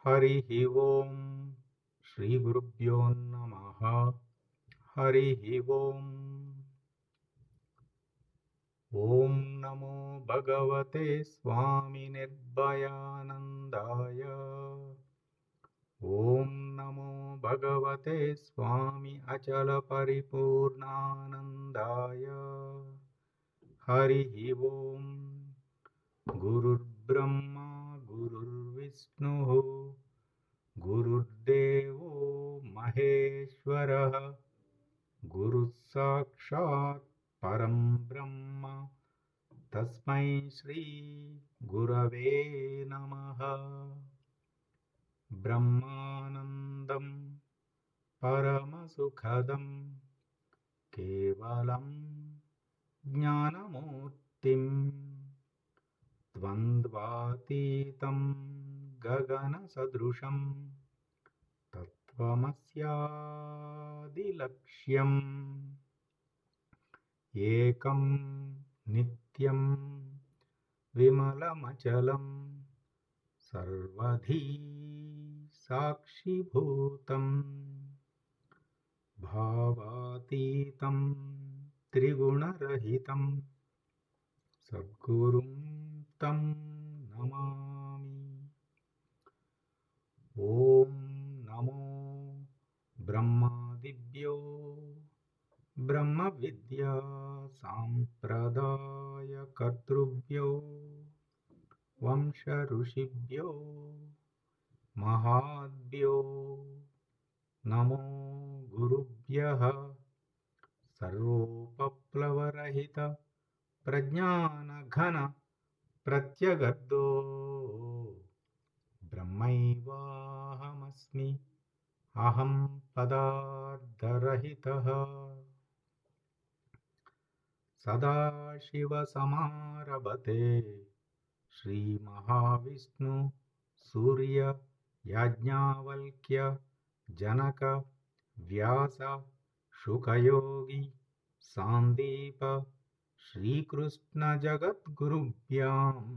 हरिः ओम् श्रीगुरुभ्यो नमः। हरिः ओम्। ॐ नमो भगवते स्वामिनिर्भयानन्दाय। ॐ नमो भगवते स्वामी अचलपरिपूर्णानन्दाय। हरिः ओम्। गुरुर्ब्रह्मा गुरुर्विष्णुः गुरुर्देवो महेश्वरः गुरुः साक्षात् परं ब्रह्म तस्मै श्री गुरवे नमः। ब्रह्मानन्दं परमसुखदं केवलं ज्ञानमूर्तिं द्वन्द्वातीतं गगनसदृशं तत्त्वमस्यादिलक्ष्यम् एकं नित्यं विमलमचलं सर्वधी साक्षिभूतं भावातीतं त्रिगुणरहितं सद्गुरुं तं नमामि। ॐ नमो ब्रह्मादिभ्यो ब्रह्मविद्या साम्प्रदायकर्तृभ्यो वंश ऋषिभ्यो महाभ्यो नमो गुरुभ्यः। सर्वोपप्लवरहित प्रज्ञानघन प्रत्यगर्दो ब्रह्मैवाहमस्मि अहं पदार्थरहितः। सदाशिवसमारभते श्रीमहाविष्णु सूर्य याज्ञावल्क्य जनक व्यास शुकयोगी सान्दीप श्रीकृष्णजगद्गुरुभ्याम्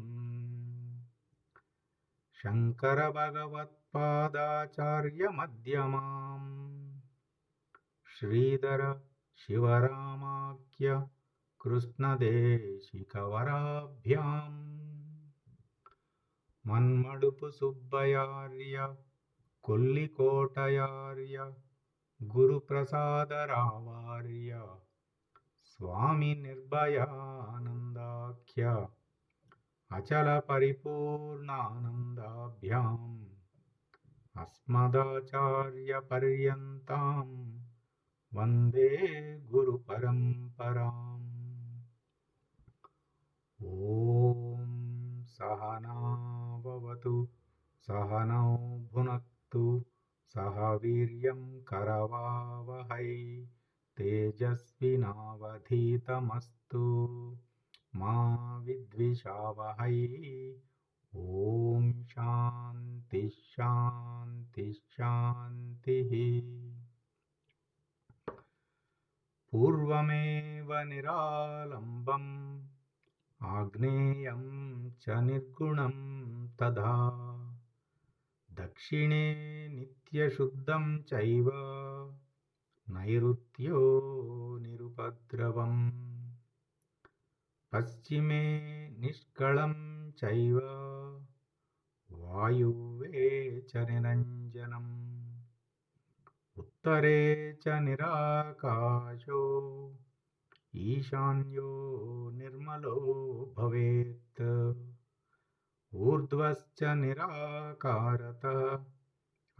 शङ्करभगवत्पादाचार्यमध्यमाम् श्रीधर शिवरामाख्य कृष्णदेशिकवराभ्याम् मन्मडुपु सुब्बयार्य कोल्लिकोटयार्य गुरुप्रसादरावार्य स्वामी निर्भयानन्दाख्य अचलपरिपूर्णानन्दाभ्याम् अस्मदाचार्यपर्यन्तां वन्दे गुरुपरम्पराम्। ॐ सहना भवतु सहनौ भुनक्तु सह वीर्यं करवावहै तेजस्विनावधीतमस्तु मा विद्विषावहै। ॐ शान्ति शान्ति शान्तिः। पूर्वमेव निरालम्बम् आग्नेयं च निर्गुणं तथा दक्षिणे नित्यशुद्धं चैव नैऋत्यो निरुपद्रवम् पश्चिमे निष्कलं चैव वायुव्ये च निरञ्जनम् उत्तरे च निराकाशो ईशान्यो निर्मलो भवेत् ऊर्ध्वश्च निराकारतः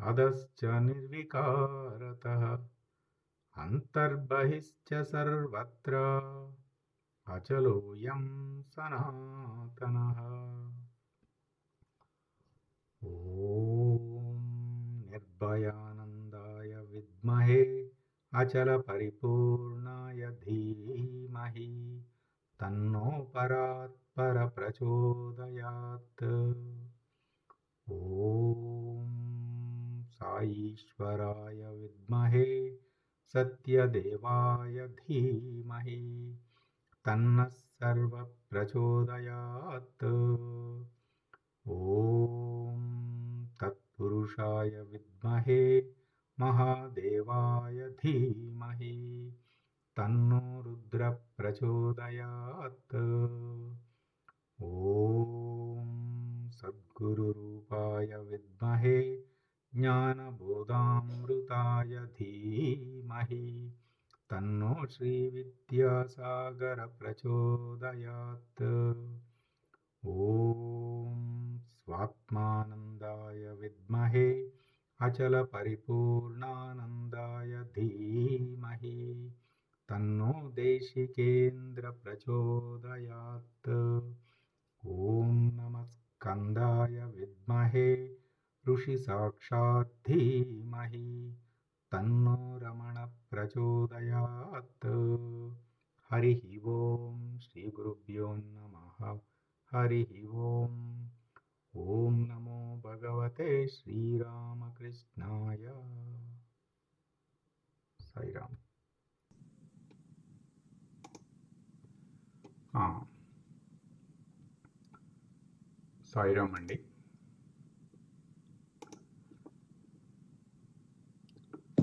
अधश्च निर्विकारतः अन्तर्बहिश्च सर्वत्र अचलोऽयं सनातनः। ॐ निर्भयानन्दाय विद्महे अचलपरिपूर्णाय धीमहि तन्नो परात्पर प्रचोदयात्। ॐ साईश्वराय विद्महे सत्यदेवाय धीमहि तन्नः सर्वः प्रचोदयात्। ॐ तत्पुरुषाय పురుషాయ విద్మహే మహాదేవాయ ధీమహి తన్నో రుద్ర ప్రచోదయాత్. ఓం సద్గురురూపాయ విద్మహే జ్ఞానబోధామృతాయ ధీమహి తన్నో శ్రీ విద్యాసాగర ప్రచోదయాత్. ఓం స్వాత్మానందాయ విద్మహే అచల పరిపూర్ణానందాయ ధీమహి తన్నో దేశికేంద్ర ప్రచోదయాత్. ఓం నమః స్కందాయ విద్మహే ఋషి సాక్షాత్ ధీమహి తన్నో రమణ ప్రచోదయాత్. హరి ఓం శ్రీ గురుభ్యో నమః. హరి ఓం. ఓం నమో భగవతే శ్రీరామకృష్ణాయ. సాయిరామ్. సాయిరామ్ అండి.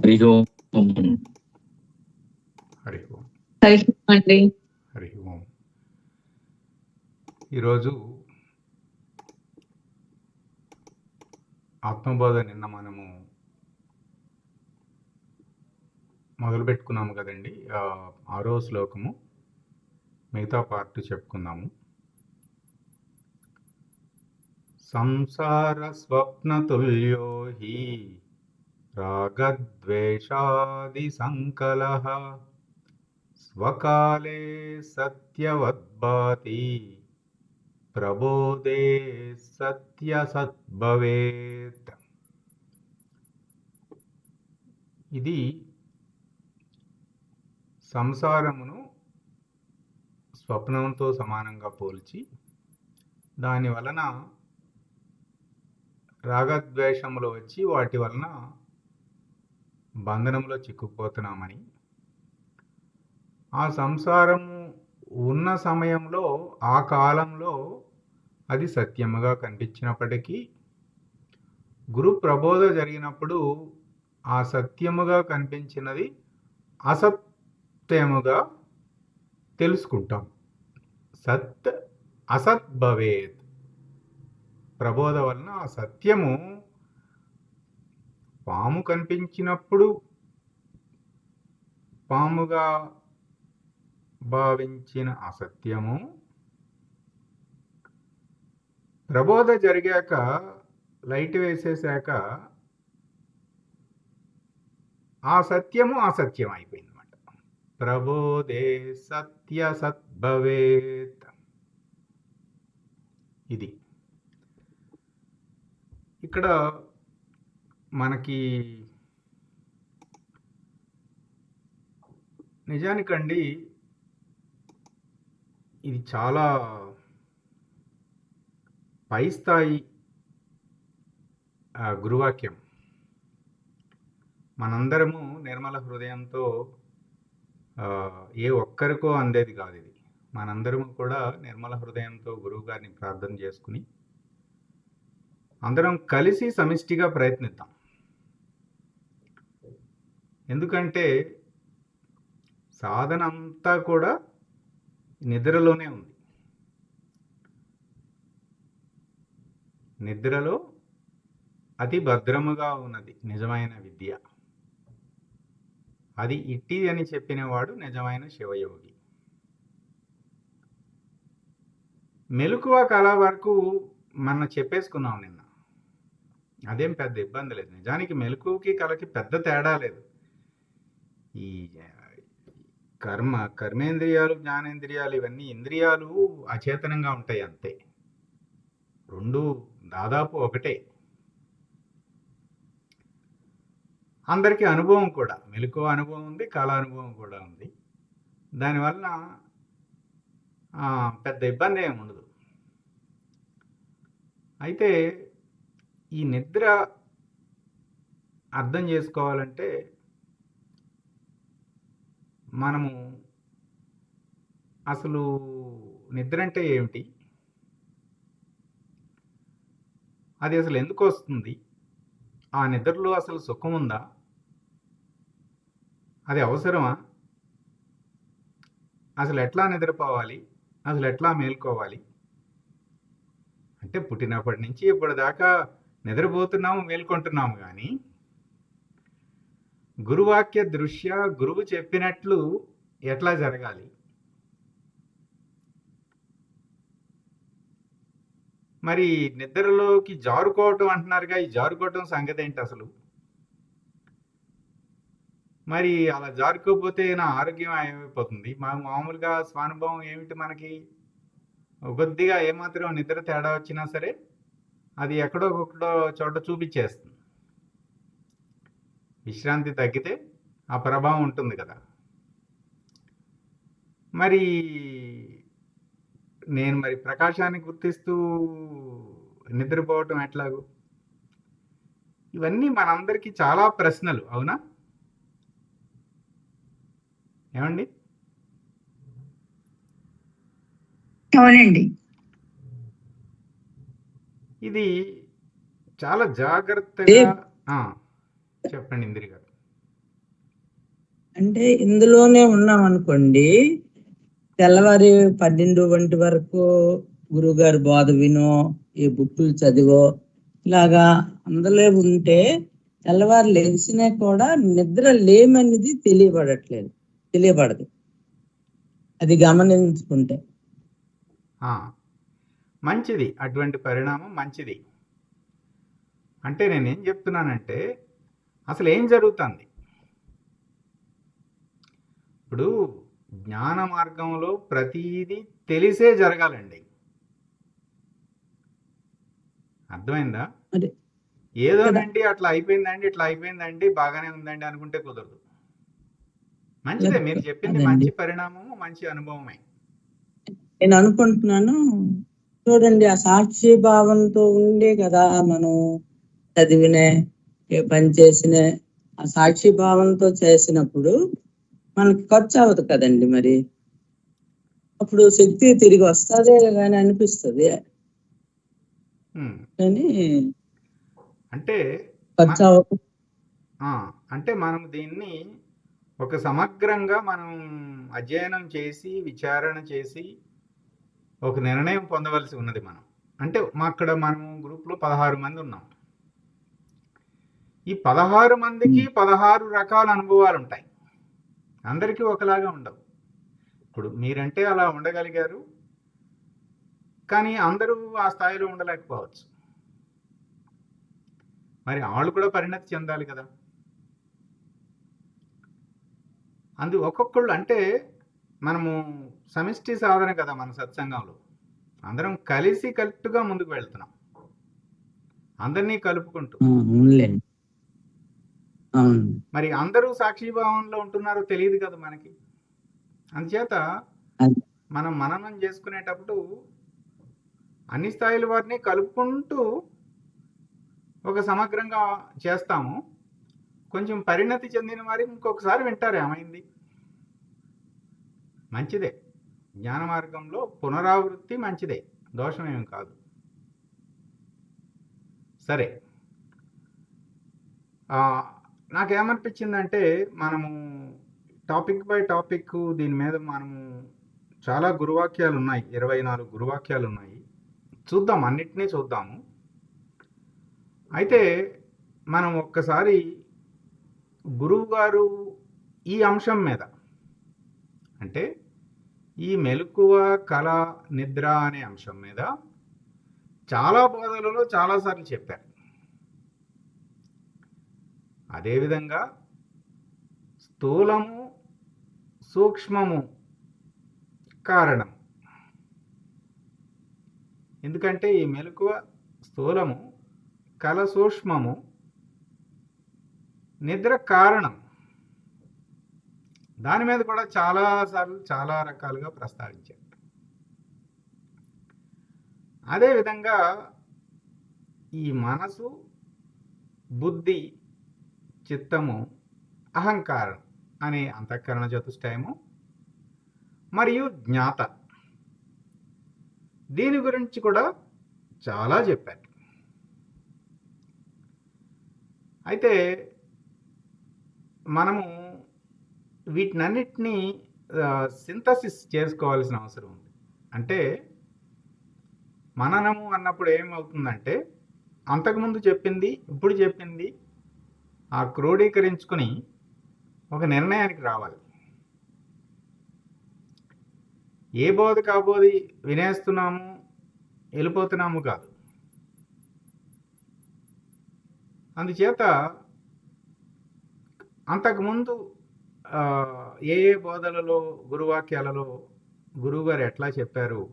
హరి ఓం. హరి ఓం. హరి ఓం అండి. హరి ఓం. ఈరోజు ఆత్మబోధ నిన్న మనము మొదలు పెట్టుకున్నాము కదండి. 6వ శ్లోకము మిగతా పార్ట్ చెప్పుకుందాము. సంసార స్వప్నతుల్యో హి రాగద్వేషాది సంకలః స్వకాలే సత్యవద్భాతి ప్రబోధే సత్యసద్భవేత్. ఇది సంసారమును స్వప్నంతో సమానంగా పోల్చి దాని వలన రాగద్వేషములు వచ్చి వాటి వలన బంధనంలో చిక్కుకుపోతున్నామని, ఆ సంసారము ఉన్న సమయంలో ఆ కాలంలో అది సత్యముగా కనిపించినప్పటికీ గురు ప్రబోధ జరిగినప్పుడు ఆ సత్యముగా కనిపించినది అసత్యముగా తెలుసుకుంటాం. సత్ అసత్ భవేత్. ప్రబోధ వలన ఆ సత్యము పాము కనిపించినప్పుడు పాముగా భావించిన అసత్యము ప్రబోధ జరిగాక లైట్ వేసేసాక ఆ సత్యము అసత్యం అయిపోయింది అన్నమాట. ప్రబోధే సత్య సద్భవేత్. ఇది ఇక్కడ మనకి నిజానికండి ఇది చాలా పై స్థాయి గురువాక్యం. మనందరము నిర్మల హృదయంతో ఏ ఒక్కరికో అందేది కాదు ఇది. మనందరము కూడా నిర్మల హృదయంతో గురువు గారిని ప్రార్థన చేసుకుని అందరం కలిసి సమిష్టిగా ప్రయత్నిద్దాం. ఎందుకంటే సాధన అంతా కూడా నిద్రలోనే ఉంది. నిద్రలో అతి భద్రముగా ఉన్నది నిజమైన విద్య. అది ఇట్టి అని చెప్పినవాడు నిజమైన శివయోగి. మెలకువ కళ వరకు మనం చెప్పేసుకున్నాం నిన్న. అదేం పెద్ద ఇబ్బంది లేదు. నిజానికి మెలకువకి కళకి పెద్ద తేడా లేదు. ఈ కర్మేంద్రియాలు జ్ఞానేంద్రియాలు ఇవన్నీ ఇంద్రియాలు అచేతనంగా ఉంటాయి అంతే. రెండు దాదాపు ఒకటే. అందరికీ అనుభవం కూడా, మెలకువ అనుభవం ఉంది, కళ అనుభవం కూడా ఉంది. దానివల్ల పెద్ద ఇబ్బంది ఏమి ఉండదు. అయితే ఈ నిద్ర అర్థం చేసుకోవాలంటే మనము అసలు నిద్ర అంటే ఏమిటి, అది అసలు ఎందుకు వస్తుంది, ఆ నిద్రలో అసలు సుఖం ఉందా? అది అవసరమా? అసలు ఎట్లా నిద్రపోవాలి? అసలు ఎట్లా మేల్కోవాలి? అంటే పుట్టినప్పటి నుంచి ఇప్పటిదాకా నిద్రపోతున్నాము, మేల్కొంటున్నాము కానీ గురువాక్య దృష్ట్యా గురువు చెప్పినట్లు ఎట్లా జరగాలి? మరి నిద్రలోకి జారుకోవటం అంటున్నారుగా, ఈ జారుకోవటం సంగతి ఏంటి అసలు? మరి అలా జారుకోకపోతే నా ఆరోగ్యం ఏమైపోతుంది? మామూలుగా స్వానుభవం ఏమిటి మనకి? కొద్దిగా ఏమాత్రం నిద్ర తేడా వచ్చినా సరే అది ఎక్కడో ఒకడో చోట చూపించేస్తుంది. విశ్రాంతి తగ్గితే ఆ ప్రభావం ఉంటుంది కదా. మరి నేను మరి ప్రకాశాన్ని గుర్తిస్తూ నిద్రపోవటం ఎట్లాగూ? ఇవన్నీ మనందరికీ చాలా ప్రశ్నలు, అవునా? ఏమండి? అవునండి. ఇది చాలా జాగ్రత్తగా చెప్పండి ఇందిరి గారు. అంటే ఇందులోనే ఉన్నాం అనుకోండి, తెల్లవారి 12 గంటల వరకు గురువుగారు బోధ వినో, ఈ బుక్కులు చదివో, ఇలాగా అందులో ఉంటే తెల్లవారు లేచినా కూడా నిద్ర లేమనేది తెలియబడదు. అది గమనించుకుంటే మంచిది, అటువంటి పరిణామం మంచిది. అంటే నేనేం చెప్తున్నానంటే అసలు ఏం జరుగుతుంది ఇప్పుడు? జ్ఞాన మార్గంలో ప్రతిదీ తెలిసే జరగాలండి. అర్థమైందా? ఏదోనండి అట్లా అయిపోయిందండి, ఇట్లా అయిపోయిందండి, బాగానే ఉందండి అనుకుంటే కుదరదు. మంచిదే, మీరు చెప్పింది మంచి పరిణామము, మంచి అనుభవమే. నేను అనుకుంటున్నాను, చూడండి, ఆ సాక్షి భావంతో ఉండే కదా మనం చదివిన పని చేసిన, ఆ సాక్షి భావంతో చేసినప్పుడు మనకి ఖర్చు అవ్వదు కదండి. మరి అప్పుడు శక్తి తిరిగి వస్తుందే కానీ అనిపిస్తుంది. కానీ అంటే ఖర్చు అవ్వదు. అంటే మనం దీన్ని ఒక సమగ్రంగా మనం అధ్యయనం చేసి విచారణ చేసి ఒక నిర్ణయం పొందవలసి ఉన్నది. అంటే అక్కడ మనం గ్రూప్లో 16 మంది ఉన్నాం. ఈ 16 మందికి 16 రకాల అనుభవాలు ఉంటాయి. అందరికీ ఒకలాగా ఉండవు. ఇప్పుడు మీరంటే అలా ఉండగలిగారు, కానీ అందరూ ఆ స్థాయిలో ఉండలేకపోవచ్చు. మరి వాళ్ళు కూడా పరిణతి చెందాలి కదా. ఒక్కొక్కళ్ళు అంటే మనము సమిష్టి సాధన కదా మన సత్సంగంలో. అందరం కలిసి కట్టుగా ముందుకు వెళ్తున్నాం, అందరినీ కలుపుకుంటూ. మరి అందరూ సాక్షిభావంలో ఉంటున్నారో తెలియదు కదా మనకి. అందుచేత మనం మననం చేసుకునేటప్పుడు అన్ని స్థాయిల వారిని కలుపుకుంటూ ఒక సమగ్రంగా చేస్తాము. కొంచెం పరిణతి చెందిన వారి ఇంకొకసారి వింటారు ఏమైంది. మంచిదే, జ్ఞాన మార్గంలో పునరావృత్తి మంచిదే, దోషమేమి కాదు. సరే, నాకేమనిపించిందంటే మనము టాపిక్ బై టాపిక్ దీని మీద మనము చాలా గురువాక్యాలు ఉన్నాయి, 24 గురువాక్యాలు ఉన్నాయి. చూద్దాం, అన్నిటినీ చూద్దాము. అయితే మనం ఒక్కసారి గురువు గారు ఈ అంశం మీద, అంటే ఈ మెలకువ, కళ, నిద్ర అనే అంశం మీద చాలా బోధనలలో చాలాసార్లు చెప్పారు. అదేవిధంగా స్థూలము, సూక్ష్మము కారణం. ఎందుకంటే ఈ మెలకువ స్థూలము, కళ సూక్ష్మము, నిద్ర కారణం. దాని మీద కూడా చాలాసార్లు చాలా రకాలుగా ప్రస్తావించారు. అదేవిధంగా ఈ మనసు, బుద్ధి, చిత్తము, అహంకారం అనే అంతఃకరణ చతుష్టయము మరియు జ్ఞాత, దీని గురించి కూడా చాలా చెప్పారు. అయితే మనము వీటినన్నిటినీ సింథసిస్ చేసుకోవాల్సిన అవసరం ఉంది. అంటే మననము అన్నప్పుడు ఏమవుతుందంటే అంతకుముందు చెప్పింది ఇప్పుడు చెప్పింది ఆ క్రోడీకరించుకుని ఒక నిర్ణయానికి రావాలి. ఏ బోధ కాబోది వినేస్తున్నాము వెళ్ళిపోతున్నాము కాదు. అందుచేత అంతకుముందు ఏ ఏ బోధలలో గురువాక్యాలలో గురువుగారు ఎట్లా చెప్పారు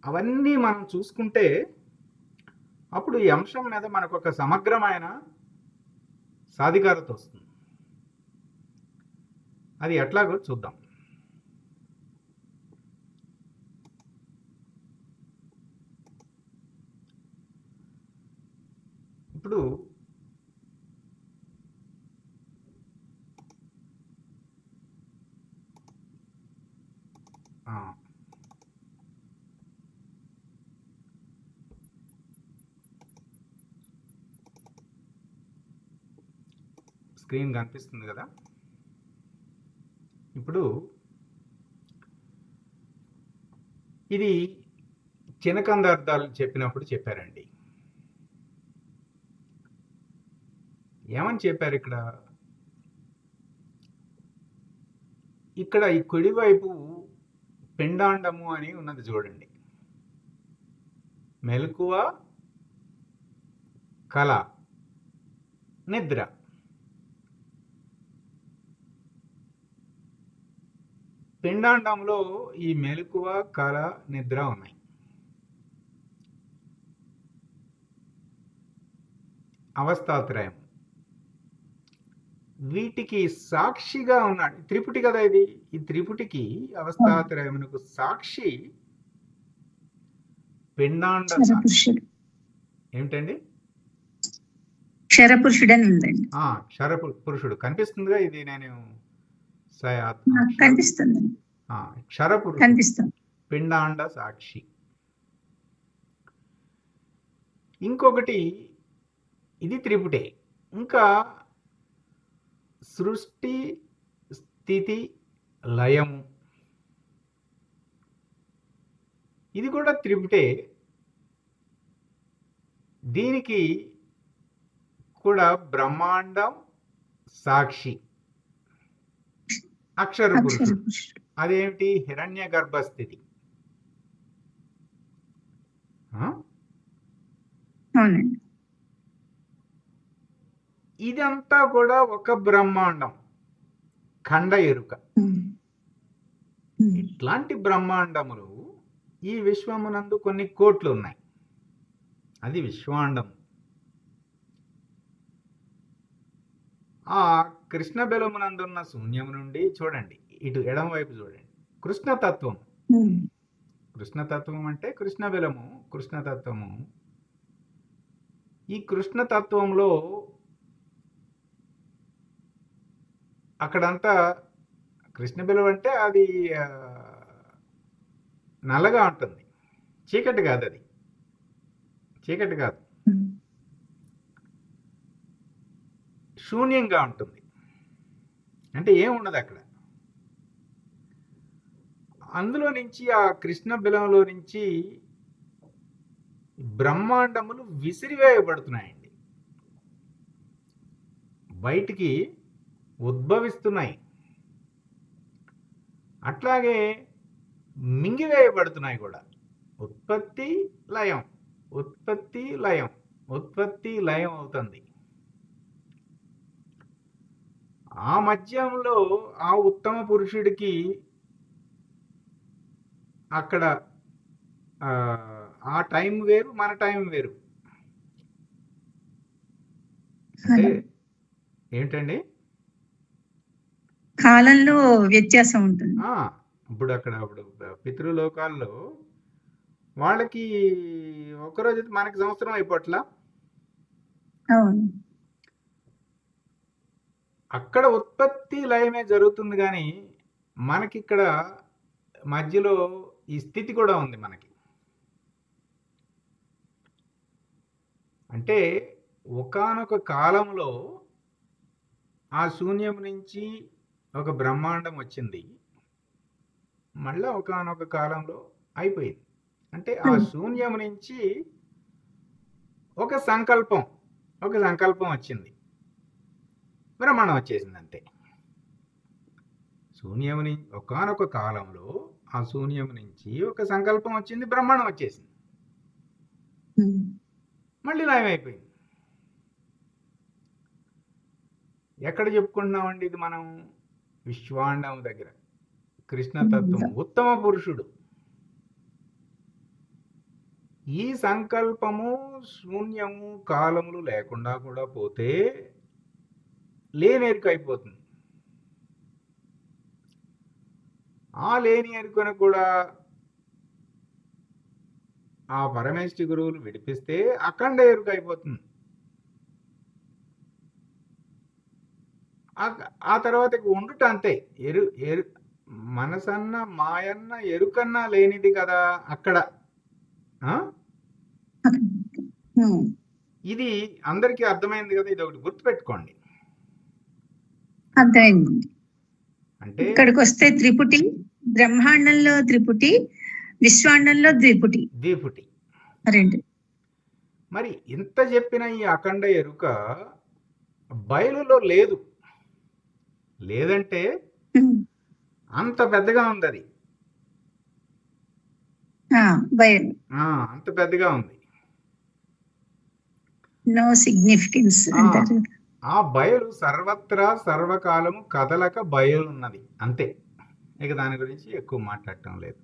అవన్నీ మనం చూసుకుంటే అప్పుడు ఈ అంశం మీద మనకు ఒక సమగ్రమైన సాధికారత వస్తుంది. అది ఎట్లాగో చూద్దాం. ఇప్పుడు స్క్రీన్ కనిపిస్తుంది కదా. ఇప్పుడు ఇది చినకందార్థాలు చెప్పినప్పుడు చెప్పారండి. ఏమని చెప్పారు ఇక్కడ ఈ కుడివైపు పిండాండము అని ఉన్నది చూడండి. మెలకువ, కళ, నిద్ర. పిండాండంలో ఈ మెలకువ, కళ, నిద్ర ఉన్నాయి. అవస్థాత్రయం. వీటికి సాక్షిగా ఉన్నాడు త్రిపుటి కదా ఇది. ఈ త్రిపుటికి అవస్థాత్రయమునకు సాక్షి పిండాండ ఏమిటండి? క్షరపురుషుడని ఉందండి. క్షర పురుషుడు కనిపిస్తుందిగా. ఇది నేను కనిపిస్తుంది. క్షరపురుషుడు కనిపిస్తుంది. పిండాండ సాక్షి. ఇంకొకటి ఇది త్రిపుటే. ఇంకా సృష్టి, స్థితి, లయము ఇది కూడా త్రిపుటే. దీనికి కూడా బ్రహ్మాండం సాక్షి. అక్షర పురుషుడు అదేమిటి? హిరణ్య గర్భస్థితి. ఇదంతా కూడా ఒక బ్రహ్మాండం, ఖండ ఎరుక. ఇట్లాంటి బ్రహ్మాండములు ఈ విశ్వమునందు కొన్ని కోట్లు ఉన్నాయి. అది విశ్వాండం. ఆ కృష్ణ బెలమునందున్న శూన్యము నుండి చూడండి, ఇటు ఎడమ వైపు చూడండి, కృష్ణతత్వం. కృష్ణతత్వం అంటే కృష్ణ బెలము, కృష్ణతత్వము. ఈ కృష్ణతత్వంలో అక్కడంతా కృష్ణ బెలం అంటే అది నల్లగా ఉంటుంది, చీకటి కాదు. అది చీకటి కాదు, శూన్యంగా ఉంటుంది. అంటే ఏముండదు అక్కడ. అందులో నుంచి ఆ కృష్ణ బిలంలో నుంచి బ్రహ్మాండములు విసిరివేయబడుతున్నాయండి, బయటికి ఉద్భవిస్తున్నాయి. అట్లాగే మింగివేయబడుతున్నాయి కూడా. ఉత్పత్తి లయం, ఉత్పత్తి లయం, ఉత్పత్తి లయం అవుతుంది. ఆ మధ్యంలో ఆ ఉత్తమ పురుషుడికి అక్కడ ఆ టైం వేరు, మన టైం వేరు. అంటే ఏంటండి? కాలంలో వ్యత్యాసం ఉంటుంది. ఇప్పుడు పితృలోకాల్లో వాళ్ళకి ఒకరోజు మనకి సంవత్సరం అయిపోట్లా. అక్కడ ఉత్పత్తి లయమే జరుగుతుంది, కానీ మనకిక్కడ మధ్యలో ఈ స్థితి కూడా ఉంది మనకి. అంటే ఒకానొక కాలంలో ఆ శూన్యం నుంచి ఒక బ్రహ్మాండం వచ్చింది. మళ్ళా ఒకానొక కాలంలో అయిపోయింది. అంటే ఆ శూన్యం నుంచి ఒక సంకల్పం వచ్చింది. బ్రహ్మాండం వచ్చేసింది అంతే. శూన్యం ఒకానొక కాలంలో ఆ శూన్యం నుంచి ఒక సంకల్పం వచ్చింది, బ్రహ్మాండం వచ్చేసింది, మళ్ళీ లయమైపోయింది. ఎక్కడ చెప్పుకుంటున్నామండి ఇది మనం? విశ్వాండం దగ్గర. కృష్ణతత్వం, ఉత్తమ పురుషుడు. ఈ సంకల్పము, శూన్యము, కాలములు లేకుండా కూడా పోతే లేని ఎరుక అయిపోతుంది. ఆ లేని ఎరుకను కూడా ఆ పరమేష్ఠి గురువులు విడిపిస్తే అఖండ ఎరుక అయిపోతుంది. ఆ తర్వాత ఉండుట అంతే. మనసన్న మాయన్న ఎరుకన్నా లేనిది కదా అక్కడ. ఇది అందరికీ అర్థమైంది కదా? ఇది ఒకటి గుర్తుపెట్టుకోండి. అర్థమైంది. అంటే ఇక్కడికి వస్తే త్రిపుటి, బ్రహ్మాండంలో త్రిపుటి, విశ్వాండంలో ద్విపుటి రెండు. మరి ఇంత చెప్పిన ఈ అఖండ ఎరుక బయలులో లేదు. లేదంటే అంత పెద్దగా ఉంది అది. బయలు అంత పెద్దగా ఉంది. నో సిగ్నిఫికెన్స్ అంటారు. ఆ బయలు సర్వత్రా సర్వకాలము కదలక బయలున్నది అంతే. ఇక దాని గురించి ఎక్కువ మాట్లాడటం లేదు.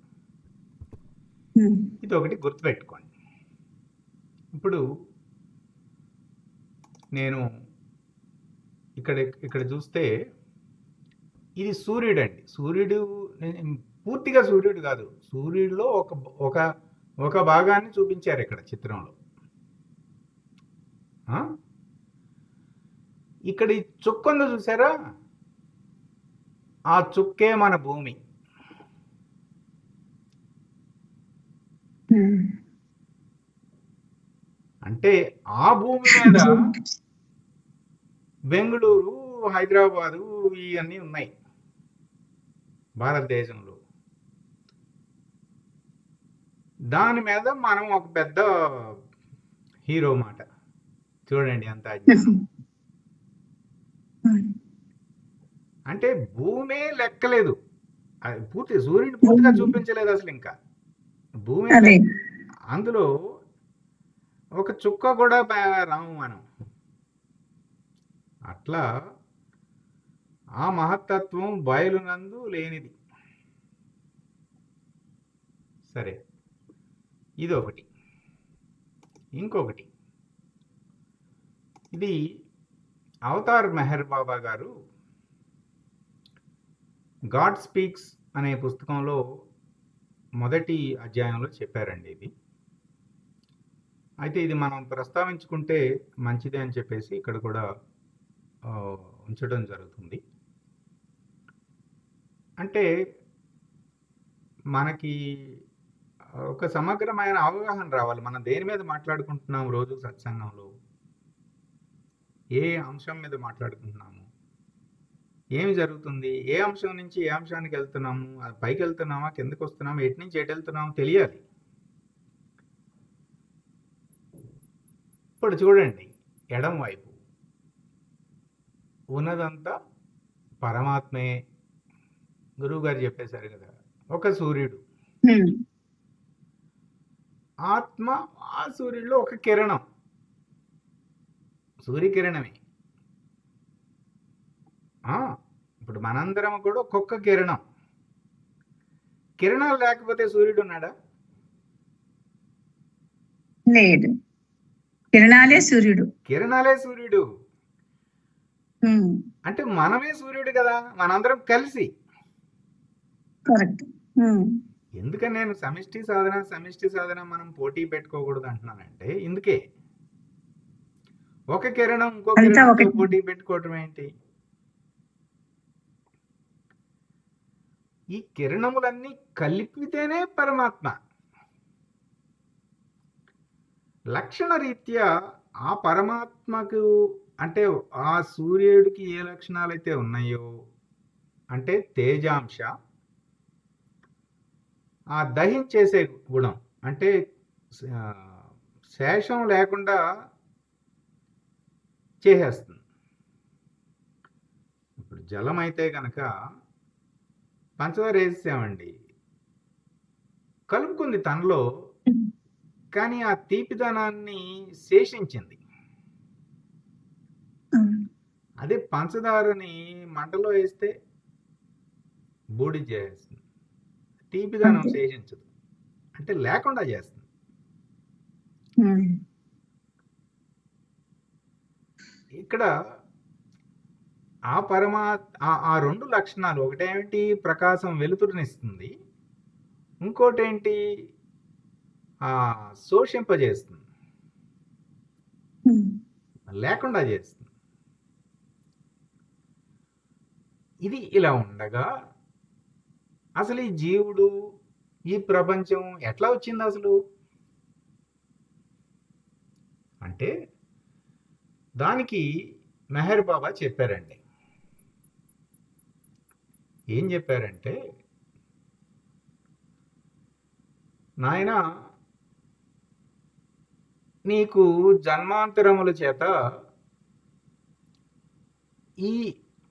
ఇది ఒకటి గుర్తుపెట్టుకోండి. ఇప్పుడు నేను ఇక్కడ చూస్తే ఇది సూర్యుడు అండి. సూర్యుడు పూర్తిగా సూర్యుడు కాదు, సూర్యుడిలో ఒక భాగాన్ని చూపించారు ఇక్కడ చిత్రంలో. ఇక్కడ ఈ చుక్క ఉందో చూసారా? ఆ చుక్కే మన భూమి. అంటే ఆ భూమి మీద బెంగళూరు, హైదరాబాదు ఇవన్నీ ఉన్నాయి భారతదేశంలో. దాని మీద మనం ఒక పెద్ద హీరో మాట. చూడండి అంత అజ్ఞానం. అంటే భూమే లెక్కలేదు. సూర్యుడు పూర్తిగా చూపించలేదు అసలు. ఇంకా భూమి అందులో ఒక చుక్క కూడా రాము మనం. అట్లా ఆ మహత్తత్వం బయలునందు లేనిది. సరే, ఇది ఒకటి. ఇంకొకటి, ఇది అవతార్ మెహర్ బాబా గారు గాడ్ స్పీక్స్ అనే పుస్తకంలో మొదటి అధ్యాయంలో చెప్పారండి ఇది. అయితే ఇది మనం ప్రస్తావించుకుంటే మంచిదే అని చెప్పేసి ఇక్కడ కూడా ఉంచడం జరుగుతుంది. అంటే మనకి ఒక సమగ్రమైన అవగాహన రావాలి. మనం దేని మీద మాట్లాడుకుంటున్నాం రోజు సత్సంగంలో, ఏ అంశం మీద మాట్లాడుకుంటున్నాము, ఏమి జరుగుతుంది, ఏ అంశం నుంచి ఏ అంశానికి వెళ్తున్నాము, పైకి వెళ్తున్నామా, కిందకి వస్తున్నామా, ఎటు నుంచి ఎటు వెళ్తున్నామో తెలియాలి. ఇప్పుడు చూడండి, ఎడం వైపు ఉన్నదంతా పరమాత్మే. గురువు గారు చెప్పేశారు కదా, ఒక సూర్యుడు. ఆత్మ ఆ సూర్యుడిలో ఒక కిరణం, సూర్యకిరణమే. ఇప్పుడు మనందరం కూడా ఒక్కొక్క కిరణం. కిరణాలు లేకపోతే సూర్యుడు ఉన్నాడా? లేదు, కిరణాలే సూర్యుడు. కిరణాలే సూర్యుడు. అంటే మనమే సూర్యుడు కదా, మనందరం కలిసి. కరెక్ట్. ఎందుకని నేను సమిష్టి సాధన మనం పోటీ పెట్టుకోకూడదు అంటున్నానంటే ఇందుకే. ఒక కిరణం ఇంకో కిరణంతో పోటీ పెట్టుకోవటం ఏంటి? ఈ కిరణములన్నీ కలిపితేనే పరమాత్మ. లక్షణ రీత్యా ఆ పరమాత్మకు అంటే ఆ సూర్యుడికి ఏ లక్షణాలైతే ఉన్నాయో అంటే తేజాంశ, ఆ దహించేసే గుణం అంటే ఆ, శేషం లేకుండా చేసేస్తుంది. ఇప్పుడు జలం అయితే కనుక పంచదార వేసామండి, కలుపుకుంది తనలో, కానీ ఆ తీపిదనాన్ని శేషించింది. అదే పంచదారని మంటలో వేస్తే బూడి చేస్తుంది, తీపిదనం అంతే. శేషించదు, అంటే లేకుండా చేస్తుంది. ఇక్కడ ఆ ఆ రెండు లక్షణాలు, ఒకటేమిటి ప్రకాశం వెలుతురునిస్తుంది, ఇంకోటి ఏంటి ఆ శోషింపజేస్తుంది, లేకుండా చేస్తుంది. ఇది ఇలా ఉండగా అసలు ఈ జీవుడు, ఈ ప్రపంచం ఎట్లా వచ్చింది అసలు అంటే దానికి మెహర్ బాబా చెప్పారండి. ఏం చెప్పారంటే, నాయనా నీకు జన్మాంతరముల చేత ఈ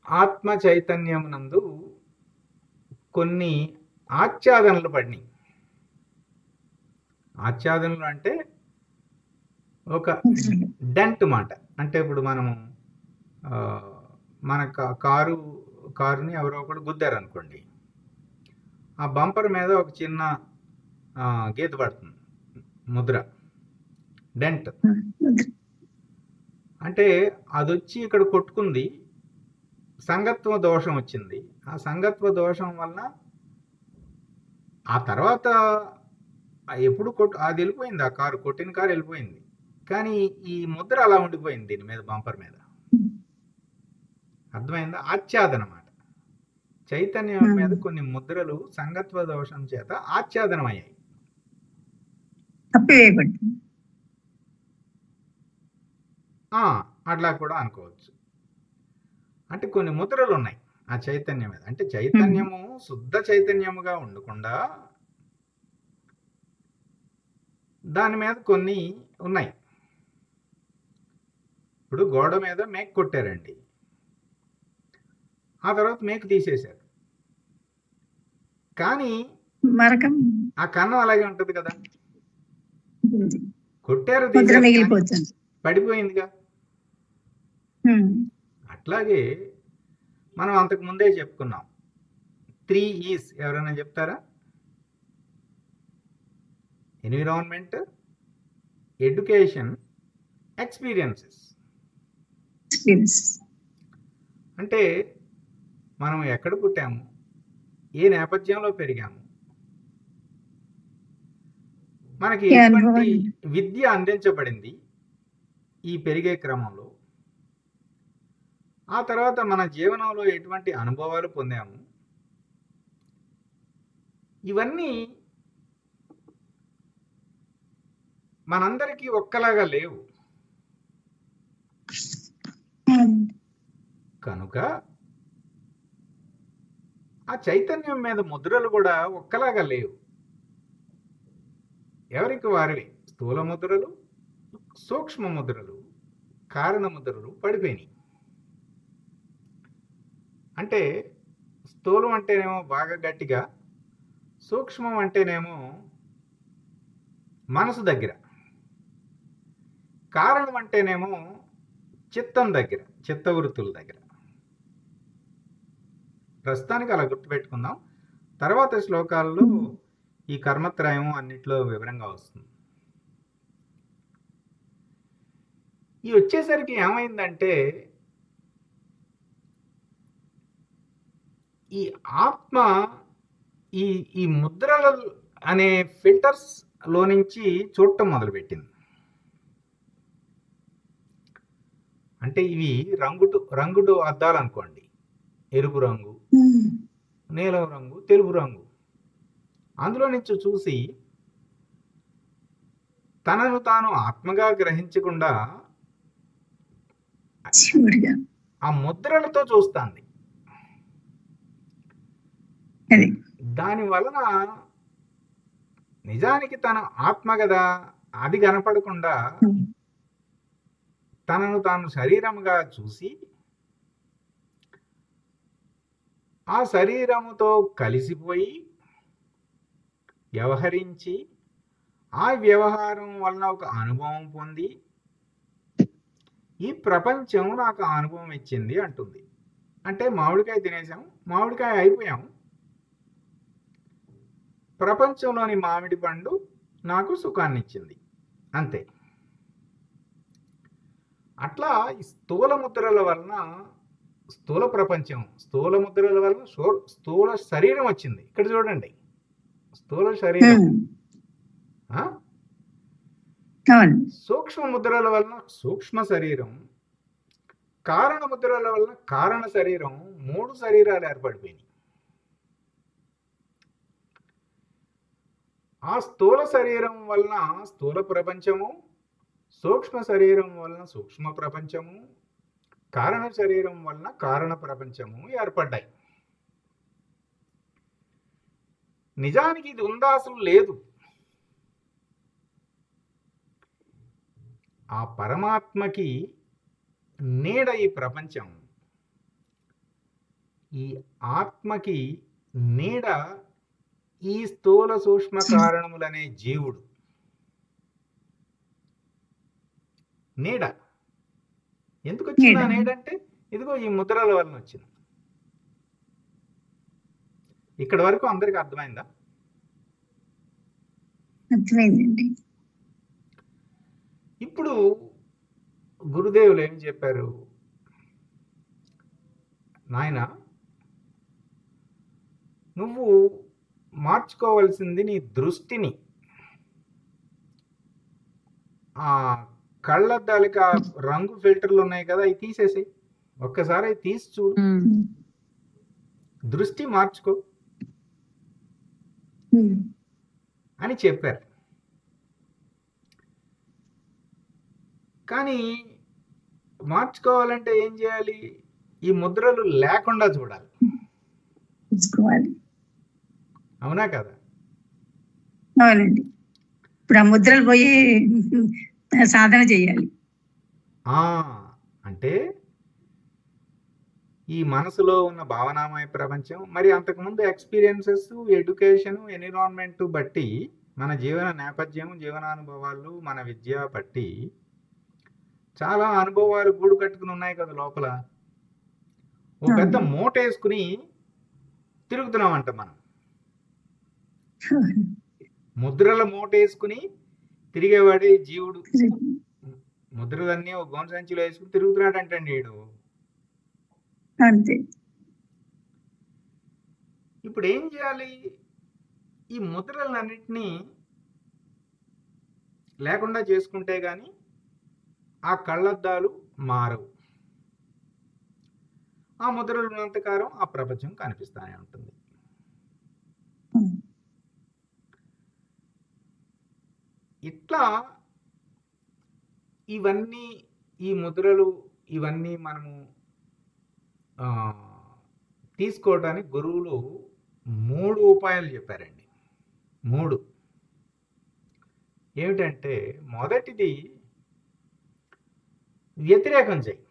ఆత్మ చైతన్యమునందు కొన్ని ఆచ్ఛాదనలు పడినాయి. ఆచ్ఛాదనలు అంటే ఒక డెంట్ మాట. అంటే ఇప్పుడు మనము మన కారుని ఎవరో ఒకడు గుద్దారు అనుకోండి, ఆ బంపర్ మీద ఒక చిన్న గీత పడుతుంది, ముద్ర, డెంట్. అంటే అది వచ్చి ఇక్కడ కొట్టుకుంది, సంగత్వ దోషం వచ్చింది. ఆ సంగత్వ దోషం వలన ఆ తర్వాత ఎప్పుడు అది వెళ్ళిపోయింది, ఆ కారు కొట్టిన కారు వెళ్ళిపోయింది, కానీ ఈ ముద్ర అలా ఉండిపోయింది దీని మీద, బంపర్ మీద. అర్థమైందా? ఆచ్ఛాదన అన్నమాట. చైతన్యం మీద కొన్ని ముద్రలు సంగత్వ దోషం చేత ఆచ్ఛాదనం అయ్యాయి. అట్లా కూడా అనుకోవచ్చు. అంటే కొన్ని ముద్రలు ఉన్నాయి ఆ చైతన్యం మీద. అంటే చైతన్యము శుద్ధ చైతన్యముగా ఉండకుండా దాని మీద కొన్ని ఉన్నాయి. ఇప్పుడు గోడ మీద మేకు కొట్టారండి, ఆ తర్వాత మేకు తీసేశారు, కానీ ఆ కన్నం అలాగే ఉంటది కదా, కొట్టారు, మిగిలిపోతుంది, పడిపోయిందిగా. అట్లాగే మనం అంతకు ముందే చెప్పుకున్నాం 3 E's. ఎవరైనా చెప్తారా? Environment, education, experiences. అంటే మనం ఎక్కడ పుట్టాము, ఏ నేపథ్యంలో పెరిగాము, మనకి ఎటువంటి విద్య అందించబడింది ఈ పెరిగే క్రమంలో, ఆ తర్వాత మన జీవనంలో ఎటువంటి అనుభవాలు పొందాము, ఇవన్నీ మనందరికీ ఒక్కలాగా లేవు. కనుక ఆ చైతన్యం మీద ముద్రలు కూడా ఒక్కలాగా లేవు, ఎవరికి వారివి. స్థూల ముద్రలు, సూక్ష్మ ముద్రలు, కారణ ముద్రలు పడిపోయినాయి. అంటే స్థూలం అంటేనేమో బాగా గట్టిగా, సూక్ష్మం అంటేనేమో మనసు దగ్గర, కారణం అంటేనేమో చిత్తం దగ్గర, చిత్తవృత్తుల దగ్గర. ప్రస్తుతానికి అలా గుర్తుపెట్టుకుందాం. తర్వాత శ్లోకాల్లో ఈ కర్మత్రయం అన్నిట్లో వివరంగా వస్తుంది. ఈ వచ్చేసరికి ఏమైందంటే, ఈ ఆత్మ ఈ ముద్రల అనే ఫిల్టర్స్ లో నుంచి చూడటం మొదలుపెట్టింది. అంటే ఇవి రంగుడు అద్దాలు అనుకోండి, ఎరుపు రంగు, నీలం రంగు, తెలుపు రంగు. అందులో నుంచి చూసి తనను తాను ఆత్మగా గ్రహించకుండా శివుడిగా. ఆ ముద్రలతో చూస్తుంది. అది దాని వలన నిజానికి తన ఆత్మ కదా, అది కనపడకుండా తనను తాను శరీరముగా చూసి ఆ శరీరముతో కలిసిపోయి వ్యవహరించి ఆ వ్యవహారం వలన ఒక అనుభవం పొంది ఈ ప్రపంచం నాకు ఆ అనుభవం ఇచ్చింది అంటుంది. అంటే మామిడికాయ తినేసాం, మామిడికాయ అయిపోయాం, ప్రపంచంలోని మామిడి పండు నాకు సుఖాన్ని ఇచ్చింది, అంతే. అట్లా ఈ స్థూల ముద్రల వలన స్థూల ప్రపంచం, స్థూల ముద్రల వలన స్థూల శరీరం వచ్చింది. ఇక్కడ చూడండి, స్థూల శరీరం. ఆ? అవును. సూక్ష్మ ముద్రల వలన సూక్ష్మ శరీరం, కారణ ముద్రల వలన కారణ శరీరం, 3 శరీరాలు ఏర్పడిపోయినాయి. ఆ స్థూల శరీరం వలన స్థూల ప్రపంచము, సూక్ష్మ శరీరం వలన సూక్ష్మ ప్రపంచము, కారణ శరీరం వలన కారణ ప్రపంచము ఏర్పడ్డాయి. నిజానికి ఇది ఉందా? అసలు లేదు. ఆ పరమాత్మకి నీడ ఈ ప్రపంచం, ఈ ఆత్మకి నీడ ఈ స్థూల సూక్ష్మ కారణములనే జీవుడు. నీడ ఎందుకు వచ్చింది? ఆ నీడ అంటే ఇదిగో ఈ ముద్రల వలన వచ్చింది. ఇక్కడ వరకు అందరికి అర్థమైందా? అర్థమైందండి. ఇప్పుడు గురుదేవులు ఏం చెప్పారు? నాయన, నువ్వు మార్చుకోవాల్సింది నీ దృష్టిని. ఆ కళ్ళద్దాలకి ఆ రంగు ఫిల్టర్లు ఉన్నాయి కదా, అవి తీసేసాయి. ఒక్కసారి అవి తీసి చూడు, దృష్టి మార్చుకో అని చెప్పారు. కానీ మార్చుకోవాలంటే ఏం చేయాలి? ఈ ముద్రలు లేకుండా చూడాలి. అవునా కదా? అవునండి. ఇప్పుడు ఆ ముద్రలు పోయి సాధన చేయాలి. అంటే ఈ మనసులో ఉన్న భావనామయ ప్రపంచం, మరి అంతకుముందు ఎక్స్పీరియన్సెస్, ఎడ్యుకేషన్, ఎన్విరాన్మెంట్ బట్టి, మన జీవన నేపథ్యం, జీవనానుభవాలు, మన విద్య బట్టి చాలా అనుభవాలు గూడు కట్టుకుని ఉన్నాయి కదా లోపల. ఓ పెద్ద మూట వేసుకుని తిరుగుతున్నామంట మనం. ముద్రల మూట వేసుకుని తిరిగేవాడే జీవుడు. ముద్రలన్నీ ఒక గోన సంచిలో వేసుకుని తిరుగుతున్నాడు అంటండి వీడు. అంతే. ఇప్పుడు ఏం చేయాలి? ఈ ముద్రలన్నింటినీ లేకుండా చేసుకుంటే గాని ఆ కళ్ళద్దాలు మారవు. ఆ ముద్రలు ఉన్నంతకాలం ఆ ప్రపంచం కనిపిస్తూనే ఉంటుంది. ఇట్లా ఇవన్నీ, ఈ ముద్రలు ఇవన్నీ మనము తీసుకోవడానికి గురువులు 3 ఉపాయాలు చెప్పారండి. 3 ఏమిటంటే, మొదటిది వ్యతిరేకం చేయి.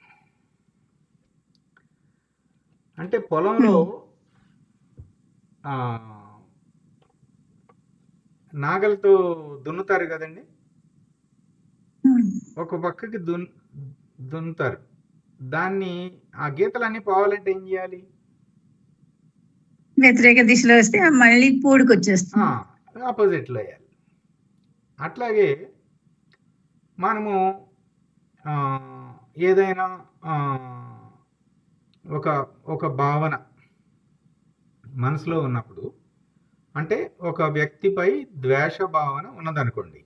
అంటే పొలంలో నాగలతో దున్నుతారు కదండి, ఒక పక్కకి దున్నుతారు. దాన్ని ఆ గీతలన్నీ పోవాలంటే ఏం చేయాలి? వ్యతిరేక దిశలో వస్తే మళ్ళీ పూడికి వచ్చేస్తుంది. ఆపోజిట్లో వేయాలి. అట్లాగే మనము ఏదైనా ఒక భావన మనసులో ఉన్నప్పుడు, అంటే ఒక వ్యక్తిపై ద్వేష భావన ఉన్నదనుకోండి,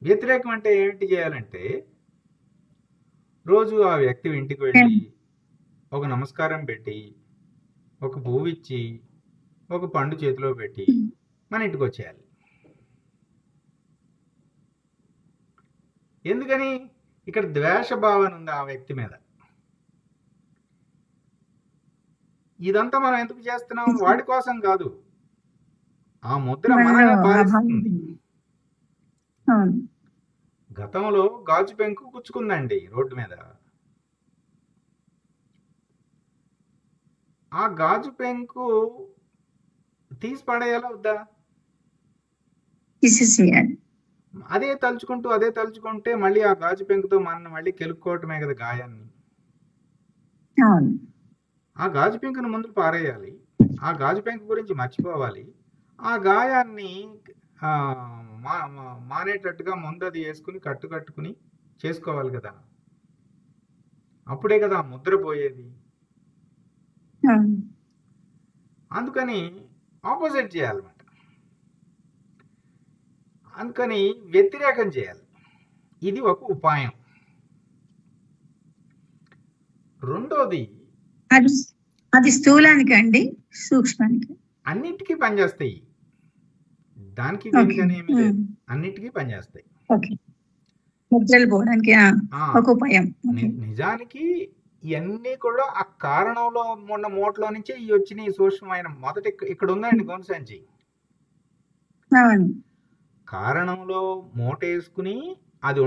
వ్యతిరేకం అంటే ఏంటి చేయాలంటే, రోజు ఆ వ్యక్తి ఇంటికి వెళ్ళి ఒక నమస్కారం పెట్టి, ఒక పువ్వు ఇచ్చి, ఒక పండు చేతిలో పెట్టి మన ఇంటికి వచ్చేయాలి. ఎందుకని? ఇక్కడ ద్వేష భావన ఉంది ఆ వ్యక్తి మీద. ఇదంతా మనం ఎందుకు చేస్తున్నాం? వాడి కోసం కాదు. ఆ ముద్ర మనలో మనల్ని ఆ భావం బాధిస్తుంది. అవును. గతంలో గాజు పెంకు గుచ్చుకుందండి రోడ్డు మీద. ఆ గాజు పెంకు తీసి పడేయాలా వద్దా? తీసేసేయాలి. అదే తలుచుకుంటే మళ్ళీ ఆ గాజు పెంకుతో మనం మళ్ళీ కెలుక్కోవటమే కదా గాయాన్ని. అవును. ఆ ఆ గాజు పెంకును ముందు పారేయాలి. ఆ గాజు పెంకు గురించి మర్చిపోవాలి. ఆ గాయాన్ని మానేటట్టుగా ముందది వేసుకుని కట్టుకుని చేసుకోవాలి కదా. అప్పుడే కదా ఆ ముద్ర పోయేది. అవును. అందుకని ఆపోజిట్ చేయాలన్నమాట. అందుకని వ్యతిరేకం చేయాలి. ఇది ఒక ఉపాయం. రెండోది, అది అది స్థూలానికి అండి, సూక్ష్మానికి? అన్నిటికీ పనిచేస్తాయి. దానికి ఓకే. దీనికని ఏమీ లేదు. అన్నిటికీ పనిచేస్తాయి. ఓకే. ముద్రలు పోవడానికి ఒక ఉపాయం. ఓకే. నిజానికి ఇవన్నీ కూడా ఆ కారణంలో ఉన్న మూటలో నుంచే ఈ వచ్చిన సూక్ష్మమైన మొదట ఇక్కడ ఉందండి గొంసంచి. అవును. కారణంలో మూట వేసుకుని అది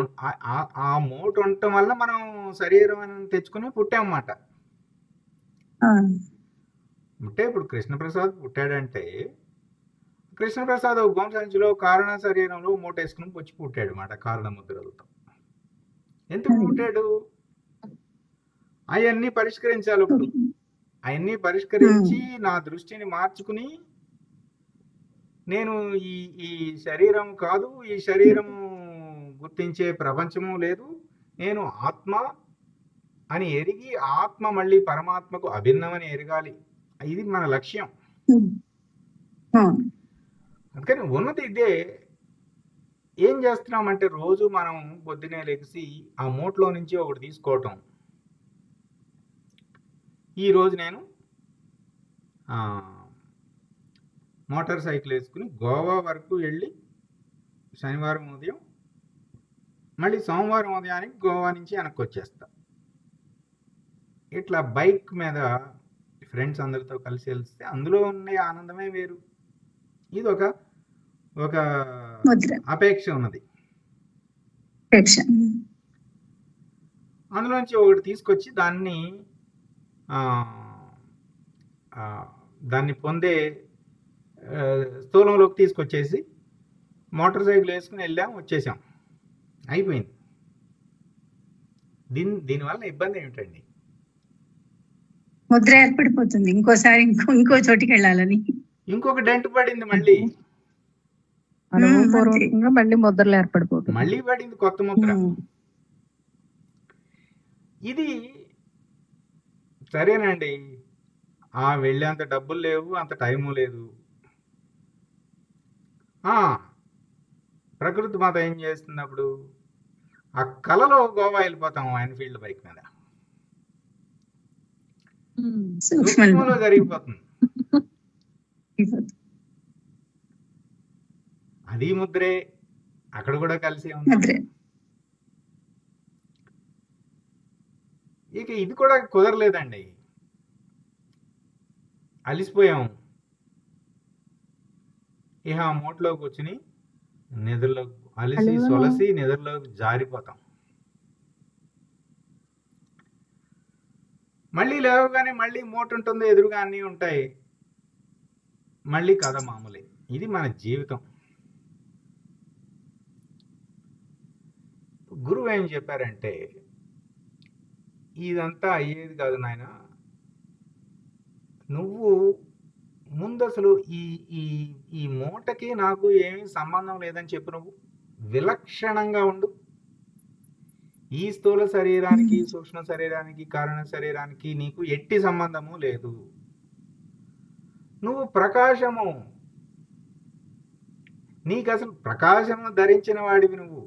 ఆ మూట ఉండటం వల్ల మనం శరీరం తెచ్చుకుని పుట్టామన్నమాట. అంటే ఇప్పుడు కృష్ణప్రసాద్ పుట్టాడంటే కృష్ణప్రసాద్ గోంసంచిలో కారణ శరీరంలో మూట వేసుకుని వచ్చి పుట్టాడు అన్నమాట. కారణ ముద్రలతో. ఎందుకు పుట్టాడు? అవన్నీ పరిష్కరించాలి. ఇప్పుడు అవన్నీ పరిష్కరించి నా దృష్టిని మార్చుకుని నేను ఈ శరీరం కాదు, ఈ శరీరము గుర్తించే ప్రపంచము లేదు, నేను ఆత్మ అని ఎరిగి ఆత్మ మళ్ళీ పరమాత్మకు అభిన్నమని ఎరగాలి. ఇది మన లక్ష్యం. అందుకని ఉన్నది ఇదే. ఏం చేస్తున్నామంటే రోజు మనం పొద్దునే లెగిసి ఆ మూటలో నుంచి ఒకటి తీసుకోవటం. ఈరోజు నేను మోటార్ సైకిల్ వేసుకుని గోవా వరకు వెళ్ళి శనివారం ఉదయం మళ్ళీ సోమవారం ఉదయానికి గోవా నుంచి వెనక్కి వచ్చేస్తా. ఇట్లా బైక్ మీద ఫ్రెండ్స్ అందరితో కలిసి వెళ్తే అందులో ఉండే ఆనందమే వేరు. ఇది ఒక అపేక్ష ఉన్నది. అందులోంచి ఒకటి తీసుకొచ్చి దాన్ని పొందే స్థూలంలోకి తీసుకొచ్చేసి మోటార్ సైకిల్ వేసుకుని వెళ్ళాం, వచ్చేసాం, అయిపోయింది. దీనివల్ల ఇబ్బంది ఏమిటండి? ముద్ర ఏర్పడిపోతుంది. ఇంకోసారి ఇంకో చోటికి వెళ్ళాలని ఇంకొక డెంట్ పడింది. మళ్ళీ అనుభవపూర్వకంగా మళ్ళీ ముద్రలు ఏర్పడిపోతుంది. మళ్ళీ పడింది కొత్త ముద్ర. ఇది సరేనండి. వెళ్ళేంత డబ్బులు లేవు, అంత టైము లేదు. ప్రకృతి మాత ఏం చేస్తున్నప్పుడు ఆ కలలో గోవా వెళ్ళిపోతాం ఎన్ఫీల్డ్ బైక్ మీద. సూక్ష్మంలో జరిగిపోతుంది. అది ముద్రే, అక్కడ కూడా కలిసి ఉంది. ఇక ఇది కూడా కుదరలేదండి. అలిసిపోయాం. ఇక ఆ మూటలో కూర్చుని నిద్రలో సొలసి నిద్రలోకి జారిపోతాం. మళ్ళీ లేవగానే మళ్ళీ మూట ఉంటుంది, ఎదురుగా అన్నీ ఉంటాయి, మళ్ళీ కథ మామూలే. ఇది మన జీవితం. గురువు ఏం చెప్పారంటే, ఇదంతా అయ్యేది కాదు నాయన, నువ్వు ముందు అసలు ఈ మూటకి నాకు ఏమీ సంబంధం లేదని చెప్పు. నువ్వు విలక్షణంగా ఉండు. ఈ స్థూల శరీరానికి, సూక్ష్మ శరీరానికి, కారణ శరీరానికి నీకు ఎట్టి సంబంధము లేదు. నువ్వు ప్రకాశము, నీకు అసలు ప్రకాశము ధరించిన వాడివి నువ్వు.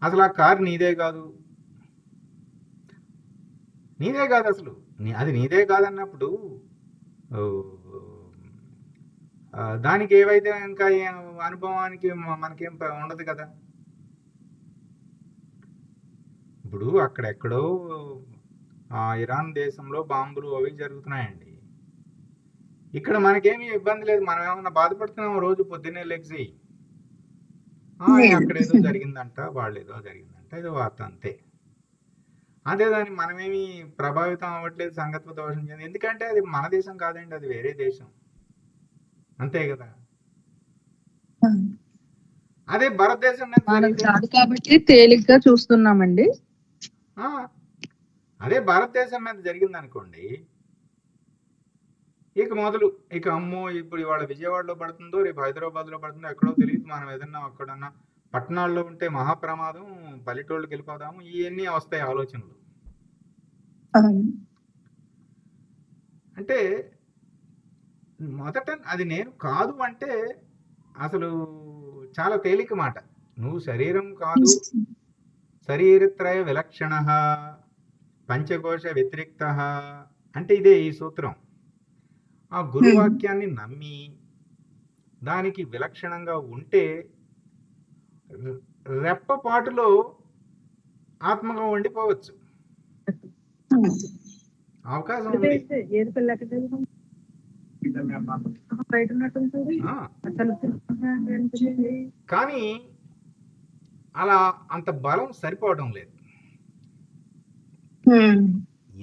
అసలు ఆ కారు నీదే కాదు అసలు. అది నీదే కాదన్నప్పుడు దానికి ఏవైతే ఇంకా అనుభవానికి మనకేం ఉండదు కదా. ఇప్పుడు అక్కడెక్కడో ఇరాన్ దేశంలో బాంబులు అవి జరుగుతున్నాయండి. ఇక్కడ మనకేమీ ఇబ్బంది లేదు. మనం ఏమన్నా బాధపడుతున్నాం రోజు పొద్దున్నే లెగ్సి అక్కడేదో జరిగిందంట, వాళ్ళేదో జరిగిందంట, ఏదో వార్త అంతే. అదే దాన్ని మనమేమి ప్రభావితం అవ్వట్లేదు, సంగత్వ దోషం చెంది. ఎందుకంటే అది మన దేశం కాదండి, అది వేరే దేశం, అంతే కదా. అదే భారతదేశం మీద మనది జరిగితే కాదు కాబట్టి తేలిగ్గా చూస్తున్నామండి. ఆ, అదే భారతదేశం మీద జరిగింది అనుకోండి, ఇక అమ్మో ఇప్పుడు ఇవాళ విజయవాడలో పడుతుందో రేపు హైదరాబాద్లో పడుతుందో ఎక్కడో తెలియదు. మనం ఏదన్నా అక్కడన్నా పట్టణాల్లో ఉంటే మహాప్రమాదం, పల్లెటూళ్ళకి వెళ్ళిపోదాము, ఇవన్నీ వస్తాయి ఆలోచనలు. అంటే మొదట అది నేను కాదు అంటే అసలు చాలా తేలిక మాట. నువ్వు శరీరం కాదు, శరీరత్రయ విలక్షణ, పంచకోశ వ్యతిరిక్త అంటే ఇదే ఈ సూత్రం. ఆ గురువాక్యాన్ని నమ్మి దానికి విలక్షణంగా ఉంటే రెప్పపాటులో ఆత్మగా ఉండిపోవచ్చు. అవకాశం ఉంది. ఏది పిల్లకి బయట ఉన్నట్టుంది. కానీ అలా అంత బలం సరిపోవడం లేదు.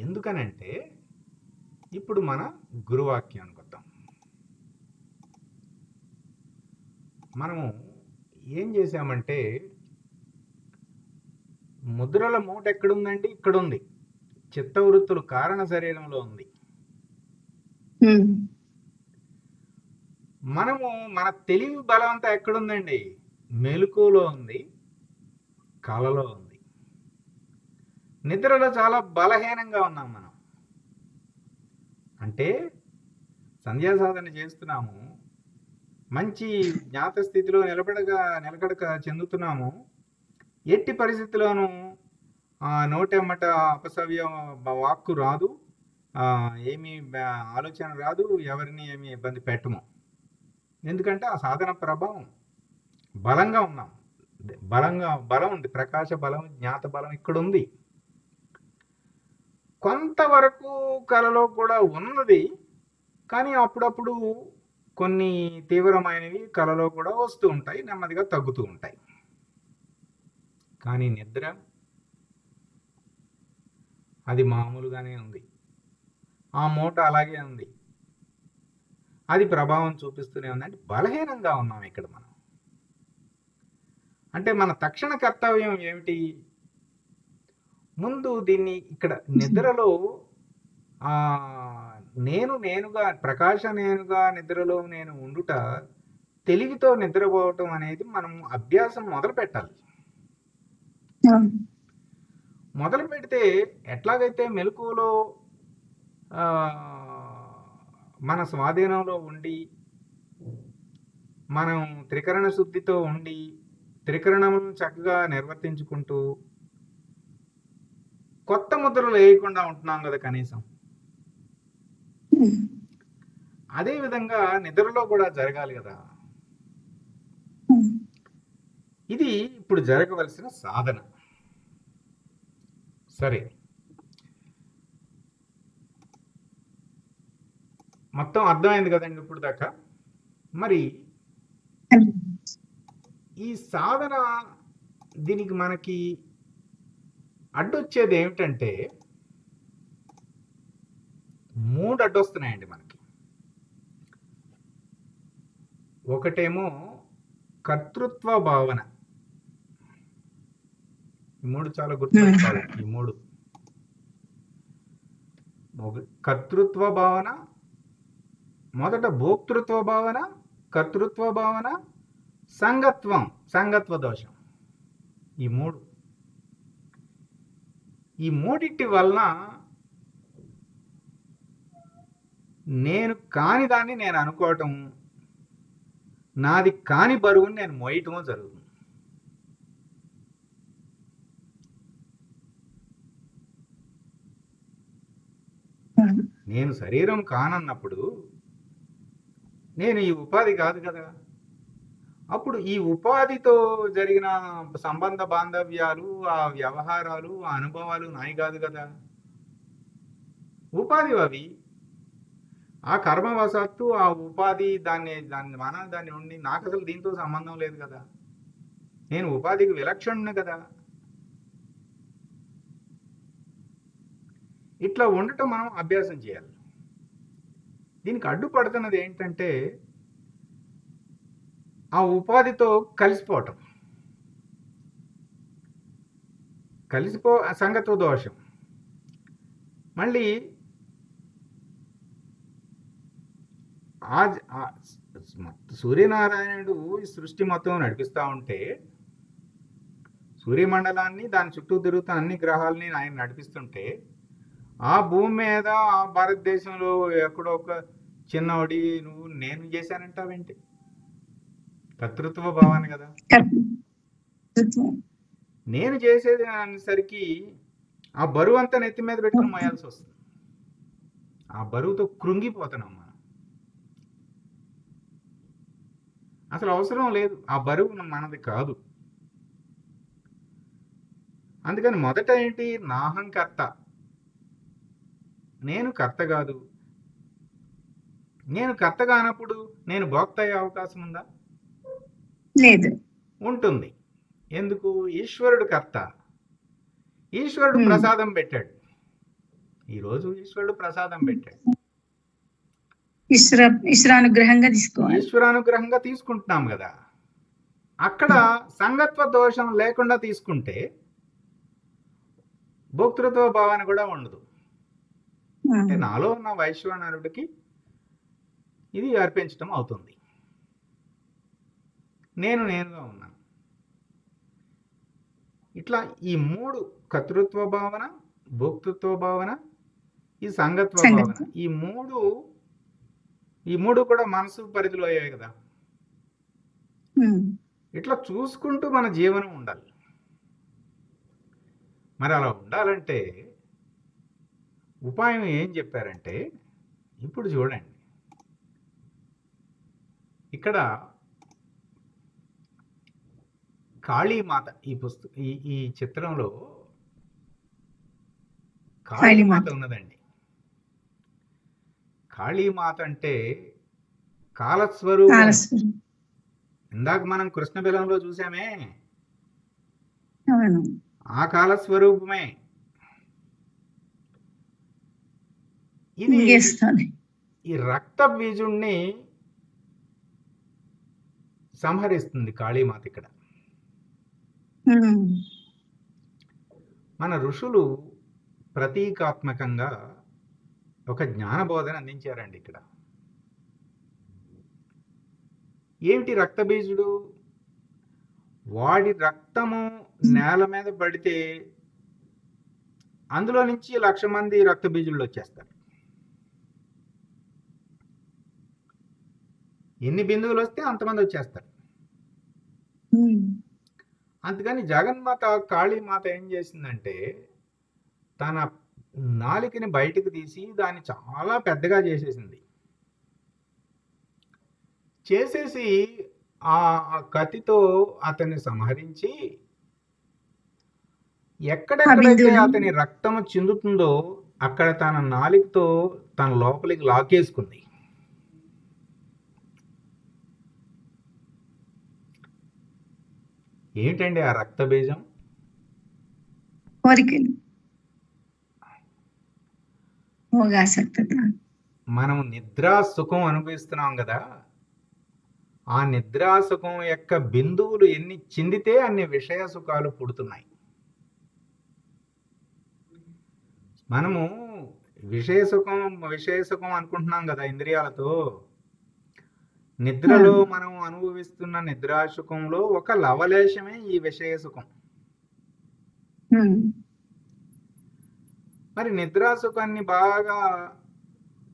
ఎందుకనంటే ఇప్పుడు మన గురువాక్యానికి వద్దాం. మనము ఏం చేశామంటే ముద్రల మూట ఎక్కడుందండి? ఇక్కడ ఉంది. చిత్తవృత్తులు కారణ శరీరంలో ఉంది. మనము మన తెలివి బలం అంతా ఎక్కడుందండి? మెలకువలో ఉంది, కలలో ఉంది. నిద్రలో చాలా బలహీనంగా ఉన్నాం మనం. అంటే సంధ్యా సాధన చేస్తున్నాము, మంచి జ్ఞాత స్థితిలో నిలకడక చెందుతున్నాము. ఎట్టి పరిస్థితుల్లోనూ నోటెమ్మట అపసవ్య వాక్కు రాదు, ఏమీ ఆలోచన రాదు, ఎవరిని ఏమీ ఇబ్బంది పెట్టము. ఎందుకంటే ఆ సాధన ప్రభావం బలంగా ఉన్నాం. బలం ఉంది, ప్రకాశ బలం, జ్ఞాత బలం ఇక్కడ ఉంది. కొంతవరకు కలలో కూడా ఉన్నది, కానీ అప్పుడప్పుడు కొన్ని తీవ్రమైనవి కలలో కూడా వస్తూ ఉంటాయి, నెమ్మదిగా తగ్గుతూ ఉంటాయి. కానీ నిద్ర అది మామూలుగానే ఉంది. ఆ మూట అలాగే ఉంది, అది ప్రభావం చూపిస్తూనే ఉంది. అంటే బలహీనంగా ఉన్నాం ఇక్కడ మనం. అంటే మన తక్షణ కర్తవ్యం ఏమిటి? ముందు దీన్ని ఇక్కడ నిద్రలో నేనుగా ప్రకాశ నేనుగా నిద్రలో నేను ఉండుట, తెలివితో నిద్రపోవటం అనేది మనం అభ్యాసం మొదలు పెట్టాలి. మొదలు పెడితే ఎట్లాగైతే మెలకువలో మన స్వాధీనంలో ఉండి మనం త్రికరణ శుద్ధితో ఉండి త్రికరణములను చక్కగా నిర్వర్తించుకుంటూ కొత్త ముద్రలు వేయకుండా ఉంటున్నాం కదా కనీసం, అదే విధంగా నిద్రలో కూడా జరగాలి కదా. ఇది ఇప్పుడు జరగవలసిన సాధన. సరే, మొత్తం అర్థమైంది కదండి ఇప్పుడు దాకా. మరి ఈ సాధన దీనికి మనకి అడ్డొచ్చేది ఏమిటంటే 3 అడ్డొస్తున్నాయండి మనకి. ఒకటేమో కర్తృత్వ భావన. ఈ 3 చాలా గుర్తుపెట్టుకోవాలి. ఈ 3 కర్తృత్వ భావన, మొదట భోక్తృత్వ భావన, కర్తృత్వ భావన, సంగత్వ దోషం. ఈ మూడిటి వలన నేను కాని దాన్ని నేను అనుకోవటం, నాది కాని బరువుని నేను మోయటము జరుగుతుంది. నేను శరీరం కానన్నప్పుడు నేను ఈ ఉపాధి కాదు కదా. అప్పుడు ఈ ఉపాధితో జరిగిన సంబంధ బాంధవ్యాలు, ఆ వ్యవహారాలు, ఆ అనుభవాలు నాయి కాదు కదా, ఉపాధి అవి. ఆ కర్మవశాత్తు ఆ ఉపాధి దాన్ని ఉండి నాకు అసలు దీంతో సంబంధం లేదు కదా, నేను ఉపాధికి విలక్షణుని కదా. ఇట్లా ఉండటం మనం అభ్యాసం చేయాలి. దీనికి అడ్డుపడుతున్నది ఏంటంటే ఆ ఉపాధితో కలిసిపోవటం, సంగత్వ దోషం. మళ్ళీ సూర్యనారాయణుడు ఈ సృష్టి మొత్తం నడిపిస్తూ ఉంటే, సూర్యమండలాన్ని దాని చుట్టూ తిరుగుతున్న అన్ని గ్రహాలని ఆయన నడిపిస్తుంటే, ఆ భూమి మీద ఆ భారతదేశంలో ఎక్కడో ఒక చిన్నవాడి నువ్వు నేను చేశానంటావేంటి? కర్తృత్వ భావాన్ని కదా. నేను చేసేది అనేసరికి ఆ బరువు అంతా నెత్తి మీద పెట్టుకుని మోయాల్సి వస్తుంది. ఆ బరువుతో కృంగిపోతున్నాం మనం. అసలు అవసరం లేదు, ఆ బరువు మనది కాదు. అందుకని మొదట ఏంటి, నాహంకర్త, నేను కర్త కాదు. నేను కర్త కానప్పుడు నేను భోక్త అయ్యే అవకాశం ఉందా? లేదు. ఉంటుంది. ఎందుకు? ఈశ్వరుడు కర్త. ఈశ్వరుడు ప్రసాదం పెట్టాడు. ఈరోజు ఈశ్వరుడు ప్రసాదం పెట్టాడు. ఈశ్వరానుగ్రహంగా తీసుకోవాలి. ఈశ్వరానుగ్రహంగా తీసుకుంటున్నాం కదా. అక్కడ సంగత్వ దోషం లేకుండా తీసుకుంటే భోక్తృత్వ భావన కూడా ఉండదు. అంటే నాలో ఉన్న వైశ్వనరుడికి ఇది అర్పించడం అవుతుంది. నేనుగా ఉన్నాను. ఇట్లా ఈ మూడు, కర్తృత్వ భావన, భోక్తృత్వ భావన, ఈ సంగత్వ భావన, ఈ మూడు కూడా మనసు పరిధిలో అయ్యాయి కదా. ఇట్లా చూసుకుంటూ మన జీవనం ఉండాలి. మరి అలా ఉండాలంటే ఉపాయం ఏం చెప్పారంటే, ఇప్పుడు చూడండి, ఇక్కడ కాళీమాత, ఈ చిత్రంలో కాళీమాత ఉన్నదండి. కాళీమాత అంటే కాలస్వరూపం. ఇందాక మనం కృష్ణ బిలంలో చూసామే, ఆ కాలస్వరూపమే ఇది. ఈ రక్త బీజుణ్ణి సంహరిస్తుంది కాళీమాత. ఇక్కడ మన ఋషులు ప్రతీకాత్మకంగా ఒక జ్ఞానబోధన అందించారండి. ఇక్కడ ఏమిటి రక్తబీజుడు? వాడి రక్తము నేల మీద పడితే అందులో నుంచి 1,00,000 మంది రక్తబీజులు వచ్చేస్తారు. ఎన్ని బిందువులు వస్తే అంతమంది వచ్చేస్తారు. అందుకని జగన్మాత కాళీమాత ఏం చేసిందంటే, తన నాలికని బయటకు తీసి దాన్ని చాలా పెద్దగా చేసేసి ఆ కత్తితో అతన్ని సంహరించి, ఎక్కడెక్కడైతే అతని రక్తము చిందుతుందో అక్కడ తన నాలికతో తన లోపలికి లాకేసుకుంది. ఏంటండి ఆ రక్త బీజం? కోరికలు, మనం నిద్రా సుఖం అనుభవిస్తున్నాం కదా, ఆ నిద్రా సుఖం యొక్క బిందువులు ఎన్ని చిందితే అన్ని విషయ సుఖాలు పుడుతున్నాయి. మనము విషయ సుఖం అనుకుంటున్నాం కదా ఇంద్రియాలతో. నిద్రలో మనం అనుభవిస్తున్న నిద్రాసుఖంలో ఒక లవలేశమే ఈ విషయ సుఖం. మరి నిద్రాసుఖాన్ని బాగా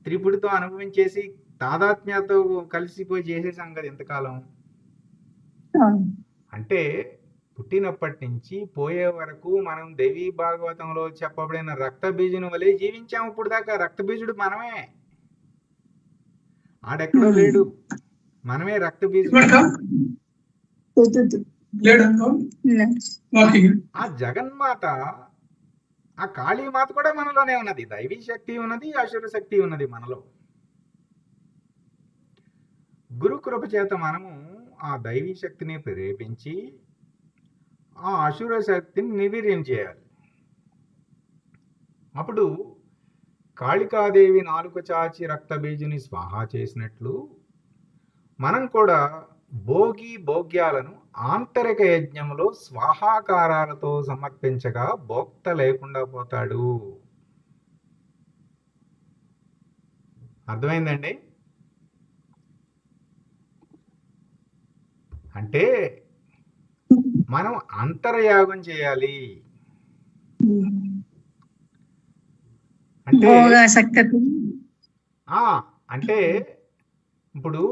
త్రిపుడితో అనుభవించేసి తాదాత్మ్యతో కలిసిపోయి చేసేసాం కదా ఇంతకాలం. అంటే పుట్టినప్పటి నుంచి పోయే వరకు మనం దేవీ భాగవతంలో చెప్పబడిన రక్తబీజుని వలె జీవించాము. ఇప్పుడు దాకా రక్తబీజుడు మనమే, ఆడెక్కడో లేడు, మనమే రక్తబీజుడు. ఆ జగన్మాత, ఆ కాళీమాత కూడా మనలోనే ఉన్నది. దైవీ శక్తి ఉన్నది, అసుర శక్తి ఉన్నది మనలో. గురు కృప చేత మనము ఆ దైవీ శక్తిని ప్రేరేపించి ఆ అసుర శక్తిని నిర్వీర్యం చేయాలి. అప్పుడు కాళికాదేవి నాలుక చాచి రక్తబీజుని స్వాహా చేసినట్లు మనం కూడా భోగి భోగ్యాలను ఆంతరిక యజ్ఞంలో స్వాహాకారాలతో సమర్పించగా భోక్త లేకుండా పోతాడు. అర్థమైందండి? అంటే మనం అంతర్యాగం చేయాలి. అంటే అంటే ఇప్పుడు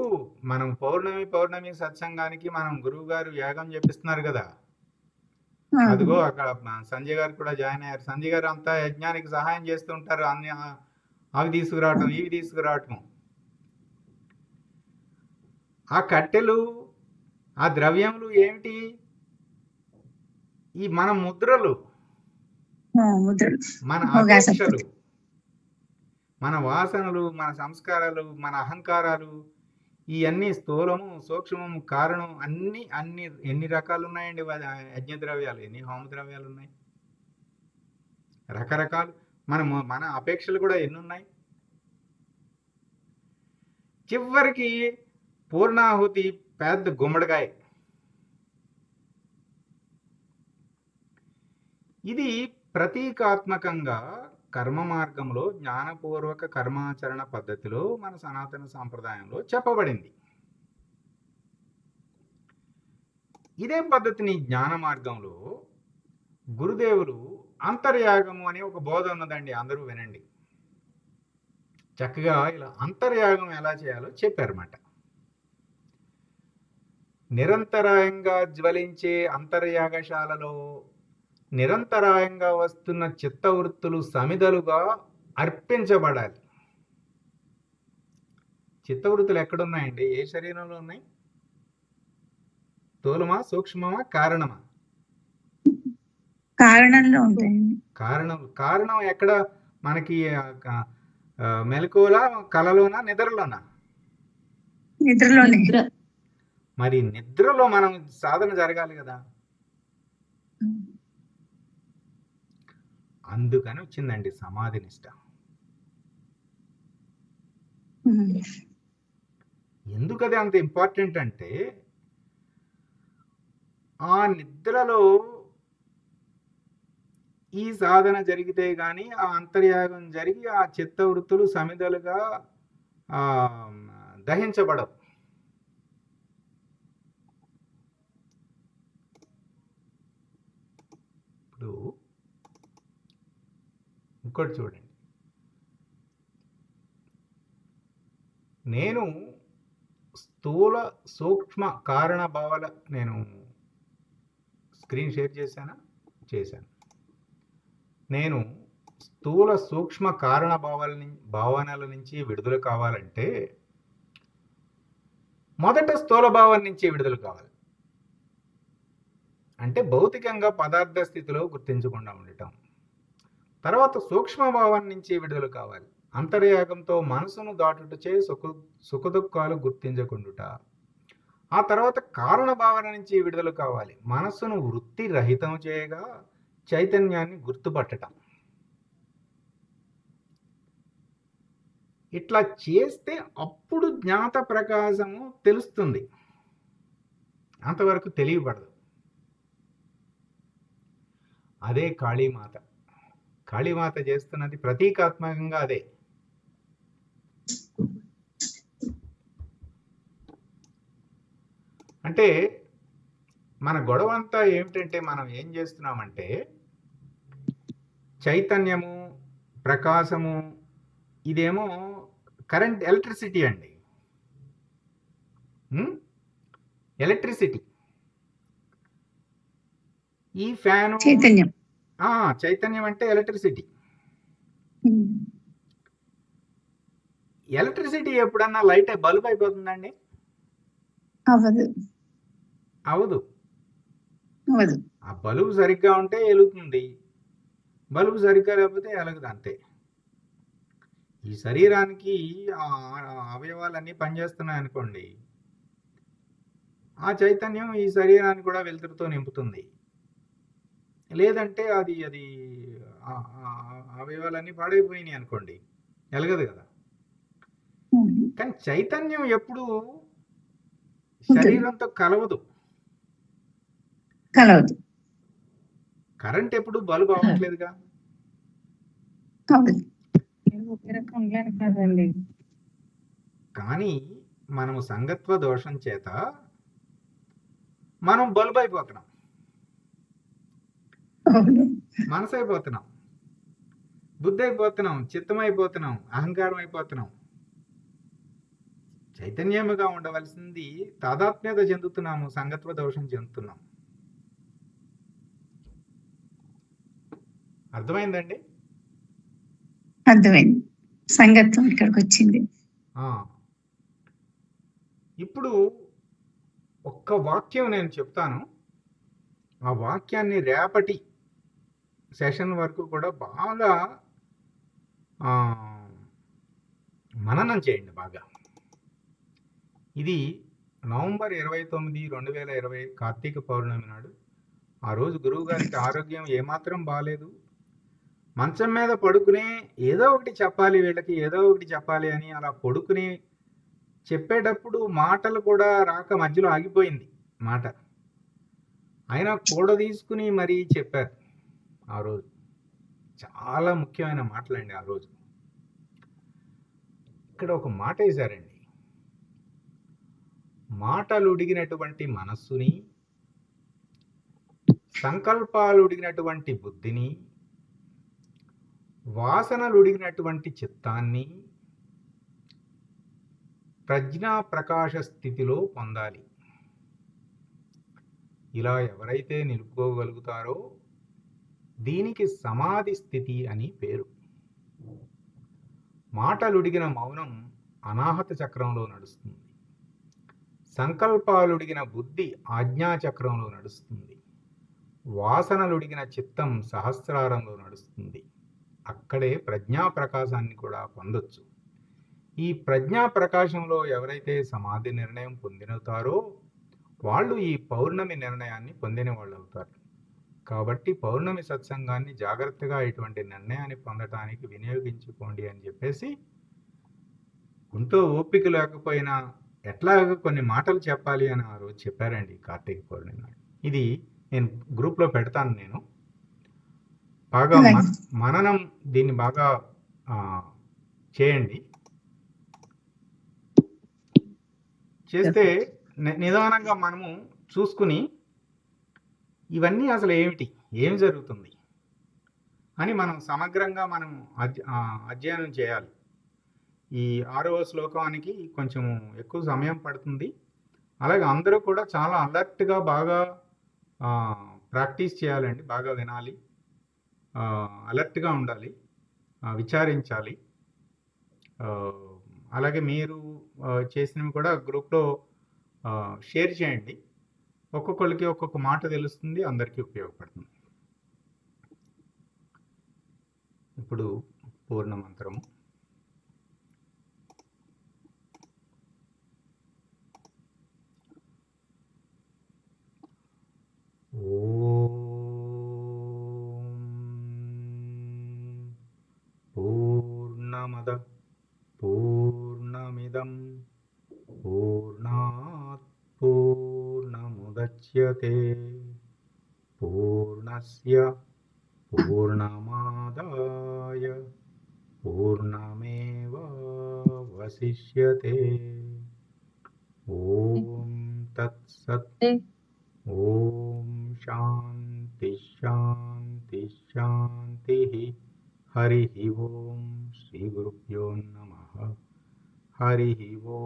మనం పౌర్ణమి సత్సంగానికి మనం గురువు గారు యాగం చేపిస్తున్నారు కదా. అదిగో అక్కడ సంజయ్ గారు కూడా జాయిన్ అయ్యారు. సంజయ్ గారు అంతా యజ్ఞానికి సహాయం చేస్తూ ఉంటారు. అన్ని అవి తీసుకురావటం, ఇవి తీసుకురావటం. ఆ కట్టెలు, ఆ ద్రవ్యములు ఏమిటి? ఈ మన ముద్రలు, మన అపేక్షలు, మన వాసనలు, మన సంస్కారాలు, మన అహంకారాలు, ఇవన్నీ స్థూలము, సూక్ష్మము, కారణం, అన్ని ఎన్ని రకాలు ఉన్నాయండి యజ్ఞ ద్రవ్యాలు, ఎన్ని హోమ ద్రవ్యాలు ఉన్నాయి, రకరకాలు. మన అపేక్షలు కూడా ఎన్ని ఉన్నాయి. చివరికి పూర్ణాహుతి పెద్ద గుమ్మడికాయ. ఇది ప్రతీకాత్మకంగా కర్మ మార్గంలో జ్ఞానపూర్వక కర్మాచరణ పద్ధతిలో మన సనాతన సాంప్రదాయంలో చెప్పబడింది. ఇదే పద్ధతిని జ్ఞాన మార్గంలో గురుదేవులు అంతర్యాగము అనే ఒక బోధ ఉన్నదండి. అందరూ వినండి. చక్కగా ఇలా అంతర్యాగం ఎలా చేయాలో చెప్పారన్నమాట. నిరంతరాయంగా జ్వలించే అంతర్యాగశాలలో నిరంతరాయంగా వస్తున్న చిత్తవృత్తులు సమిదలుగా అర్పించబడాలి. చిత్తవృత్తులు ఎక్కడున్నాయండి? ఏ శరీరంలో ఉన్నాయి? స్థూలమా, సూక్ష్మమా, కారణమా? కారణంలో ఉంటాయండి. కారణం ఎక్కడ మనకి? మెలకువలా, కలలోనా, నిద్రలోనా? నిద్రలోనే. మరి నిద్రలో మనం సాధన జరగాలి కదా. అందుకని వచ్చిందండి సమాధి నిష్ట. ఎందుకది అంత ఇంపార్టెంట్ అంటే, ఆ నిద్రలో ఈ సాధన జరిగితే గాని ఆ అంతర్యాగం జరిగి ఆ చిత్తవృత్తులు సమిదలుగా దహించబడవు. ఇప్పుడు ఇంకోటి చూడండి. నేను స్థూల సూక్ష్మ కారణ భావాల, నేను స్క్రీన్ షేర్ చేశాను. నేను స్థూల సూక్ష్మ కారణ భావనల నుంచి విడుదల కావాలంటే మొదట స్థూల భావం నుంచి విడుదల కావాలి. అంటే భౌతికంగా పదార్థ స్థితిలో గుర్తించకుండా ఉండటం. తర్వాత సూక్ష్మ భావం నుంచి విడుదల కావాలి. అంతర్యాగంతో మనసును దాటుటచే సుఖదుఖాలు గుర్తించకుండుట. ఆ తర్వాత కారణ భావన నుంచి విడుదల కావాలి. మనస్సును వృత్తి రహితం చేయగా చైతన్యాన్ని గుర్తుపట్టడం. ఇట్లా చేస్తే అప్పుడు జ్ఞాత ప్రకాశము తెలుస్తుంది. అంతవరకు తెలియబడదు. అదే కాళీమాత. కాళీమాత చేస్తున్నది ప్రతీకాత్మకంగా అదే. అంటే మన గొడవ అంతా ఏమిటంటే, మనం ఏం చేస్తున్నామంటే చైతన్యము, ప్రకాశము, ఇదేమో కరెంట్, ఎలక్ట్రిసిటీ అండి. ఎలక్ట్రిసిటీ. ఈ ఫ్యాను చైతన్యం అంటే ఎలక్ట్రిసిటీ. ఎలక్ట్రిసిటీ ఎప్పుడన్నా లైట్ బల్బ్ అయిపోతుందండి? అవ్వదు. అవదు. అవదు. ఆ బలుబు సరిగ్గా ఉంటే ఎలుగుతుంది, బలుబు సరిగ్గా లేకపోతే ఎలగదు, అంతే. ఈ శరీరానికి ఆ అవయవాలన్నీ పనిచేస్తున్నాయి అనుకోండి, ఆ చైతన్యం ఈ శరీరాన్ని కూడా వెలుతురుతో నింపుతుంది. లేదంటే అది అది అవయవాలన్నీ పాడైపోయినాయి అనుకోండి, ఎలగదు కదా. కానీ చైతన్యం ఎప్పుడు శరీరంతో కలవదు. కరెంట్ ఎప్పుడు బల్బు అవ్వట్లేదుగా. ఒకే రకం ఉండలేను కదండి. కానీ మనము సంగత్వ దోషం చేత మనం బల్బు అయిపోతున్నాం, మనసు అయిపోతున్నాం, బుద్ధి అయిపోతున్నాం, చిత్తం అయిపోతున్నాం, అహంకారం అయిపోతున్నాం. చైతన్యముగా ఉండవలసింది తాదాత్మ్యత చెందుతున్నాము, సంగత్వ దోషం చెందుతున్నాం. అర్థమైందండి? అర్థమైంది. సంగత్వం ఇక్కడికి వచ్చింది. ఇప్పుడు ఒక్క వాక్యం నేను చెప్తాను, ఆ వాక్యాన్ని రేపటి సెషన్ వరకు కూడా బాగా మననం చేయండి బాగా. ఇది నవంబర్ 29, 2020 కార్తీక పౌర్ణమి నాడు. ఆ రోజు గురువు గారికి ఆరోగ్యం ఏమాత్రం బాగాలేదు. మంచం మీద పడుకునే ఏదో ఒకటి చెప్పాలి వీళ్ళకి, ఏదో ఒకటి చెప్పాలి అని అలా పడుకుని చెప్పేటప్పుడు మాటలు కూడా రాక మధ్యలో ఆగిపోయింది మాట. ఆయన కూడ తీసుకుని మరీ చెప్పారు ఆ రోజు. చాలా ముఖ్యమైన మాటలండి ఆ రోజు. ఇక్కడ ఒక మాట వేశారండి, మాటలు ఉడిగినటువంటి మనస్సుని, సంకల్పాలు ఉడిగినటువంటి బుద్ధిని, వాసనలు ఉడిగినటువంటి చిత్తాన్ని ప్రజ్ఞా ప్రకాశ స్థితిలో పొందాలి. ఇలా ఎవరైతే నిలుపుకోగలుగుతారో దీనికి సమాధి స్థితి అని పేరు. మాటలుడిగిన మౌనం అనాహత చక్రంలో నడుస్తుంది, సంకల్పాలుడిగిన బుద్ధి ఆజ్ఞాచక్రంలో నడుస్తుంది, వాసనలుడిగిన చిత్తం సహస్రారంలో నడుస్తుంది. అక్కడే ప్రజ్ఞా ప్రకాశాన్ని కూడా పొందొచ్చు. ఈ ప్రజ్ఞా ప్రకాశంలో ఎవరైతే సమాధి నిర్ణయం పొందినవుతారో వాళ్ళు ఈ పౌర్ణమి నిర్ణయాన్ని పొందిన వాళ్ళు అవుతారు. కాబట్టి పౌర్ణమి సత్సంగాన్ని జాగ్రత్తగా ఇటువంటి నిర్ణయాన్ని పొందటానికి వినియోగించుకోండి అని చెప్పేసి, ఉంటూ ఓపిక లేకపోయినా ఎట్లాగో కొన్ని మాటలు చెప్పాలి అని ఆ రోజు చెప్పారండి కార్తీక పౌర్ణమి నాడు. ఇది నేను గ్రూప్లో పెడతాను. నేను బాగా మననం దీన్ని బాగా చేయండి. చేస్తే నిదానంగా మనము చూసుకుని ఇవన్నీ అసలు ఏమిటి, ఏం జరుగుతుంది అని మనం సమగ్రంగా మనం అధ్యయనం చేయాలి. ఈ 6వ శ్లోకానికి కొంచెం ఎక్కువ సమయం పడుతుంది. అలాగే అందరూ కూడా చాలా అలర్ట్గా బాగా ప్రాక్టీస్ చేయాలండి, బాగా వినాలి, అలర్ట్గా ఉండాలి, విచారించాలి. అలాగే మీరు చేసినవి కూడా గ్రూప్లో షేర్ చేయండి. ఒక్కొక్కరికి ఒక్కొక్క మాట తెలుస్తుంది, అందరికీ ఉపయోగపడుతుంది. ఇప్పుడు పూర్ణ మంత్రము. పూర్ణమద పూర్ణమిదం పూర్ణాత్ పూర్ణముదచ్యతే పూర్ణస్య పూర్ణమాదాయ పూర్ణమేవావశిష్యతే. ఓం తత్సత్. ఓం శాంతి శాంతి శాంతి. హరి ఓం. శ్రీ గురుభ్యో నమః. హరి ఓం.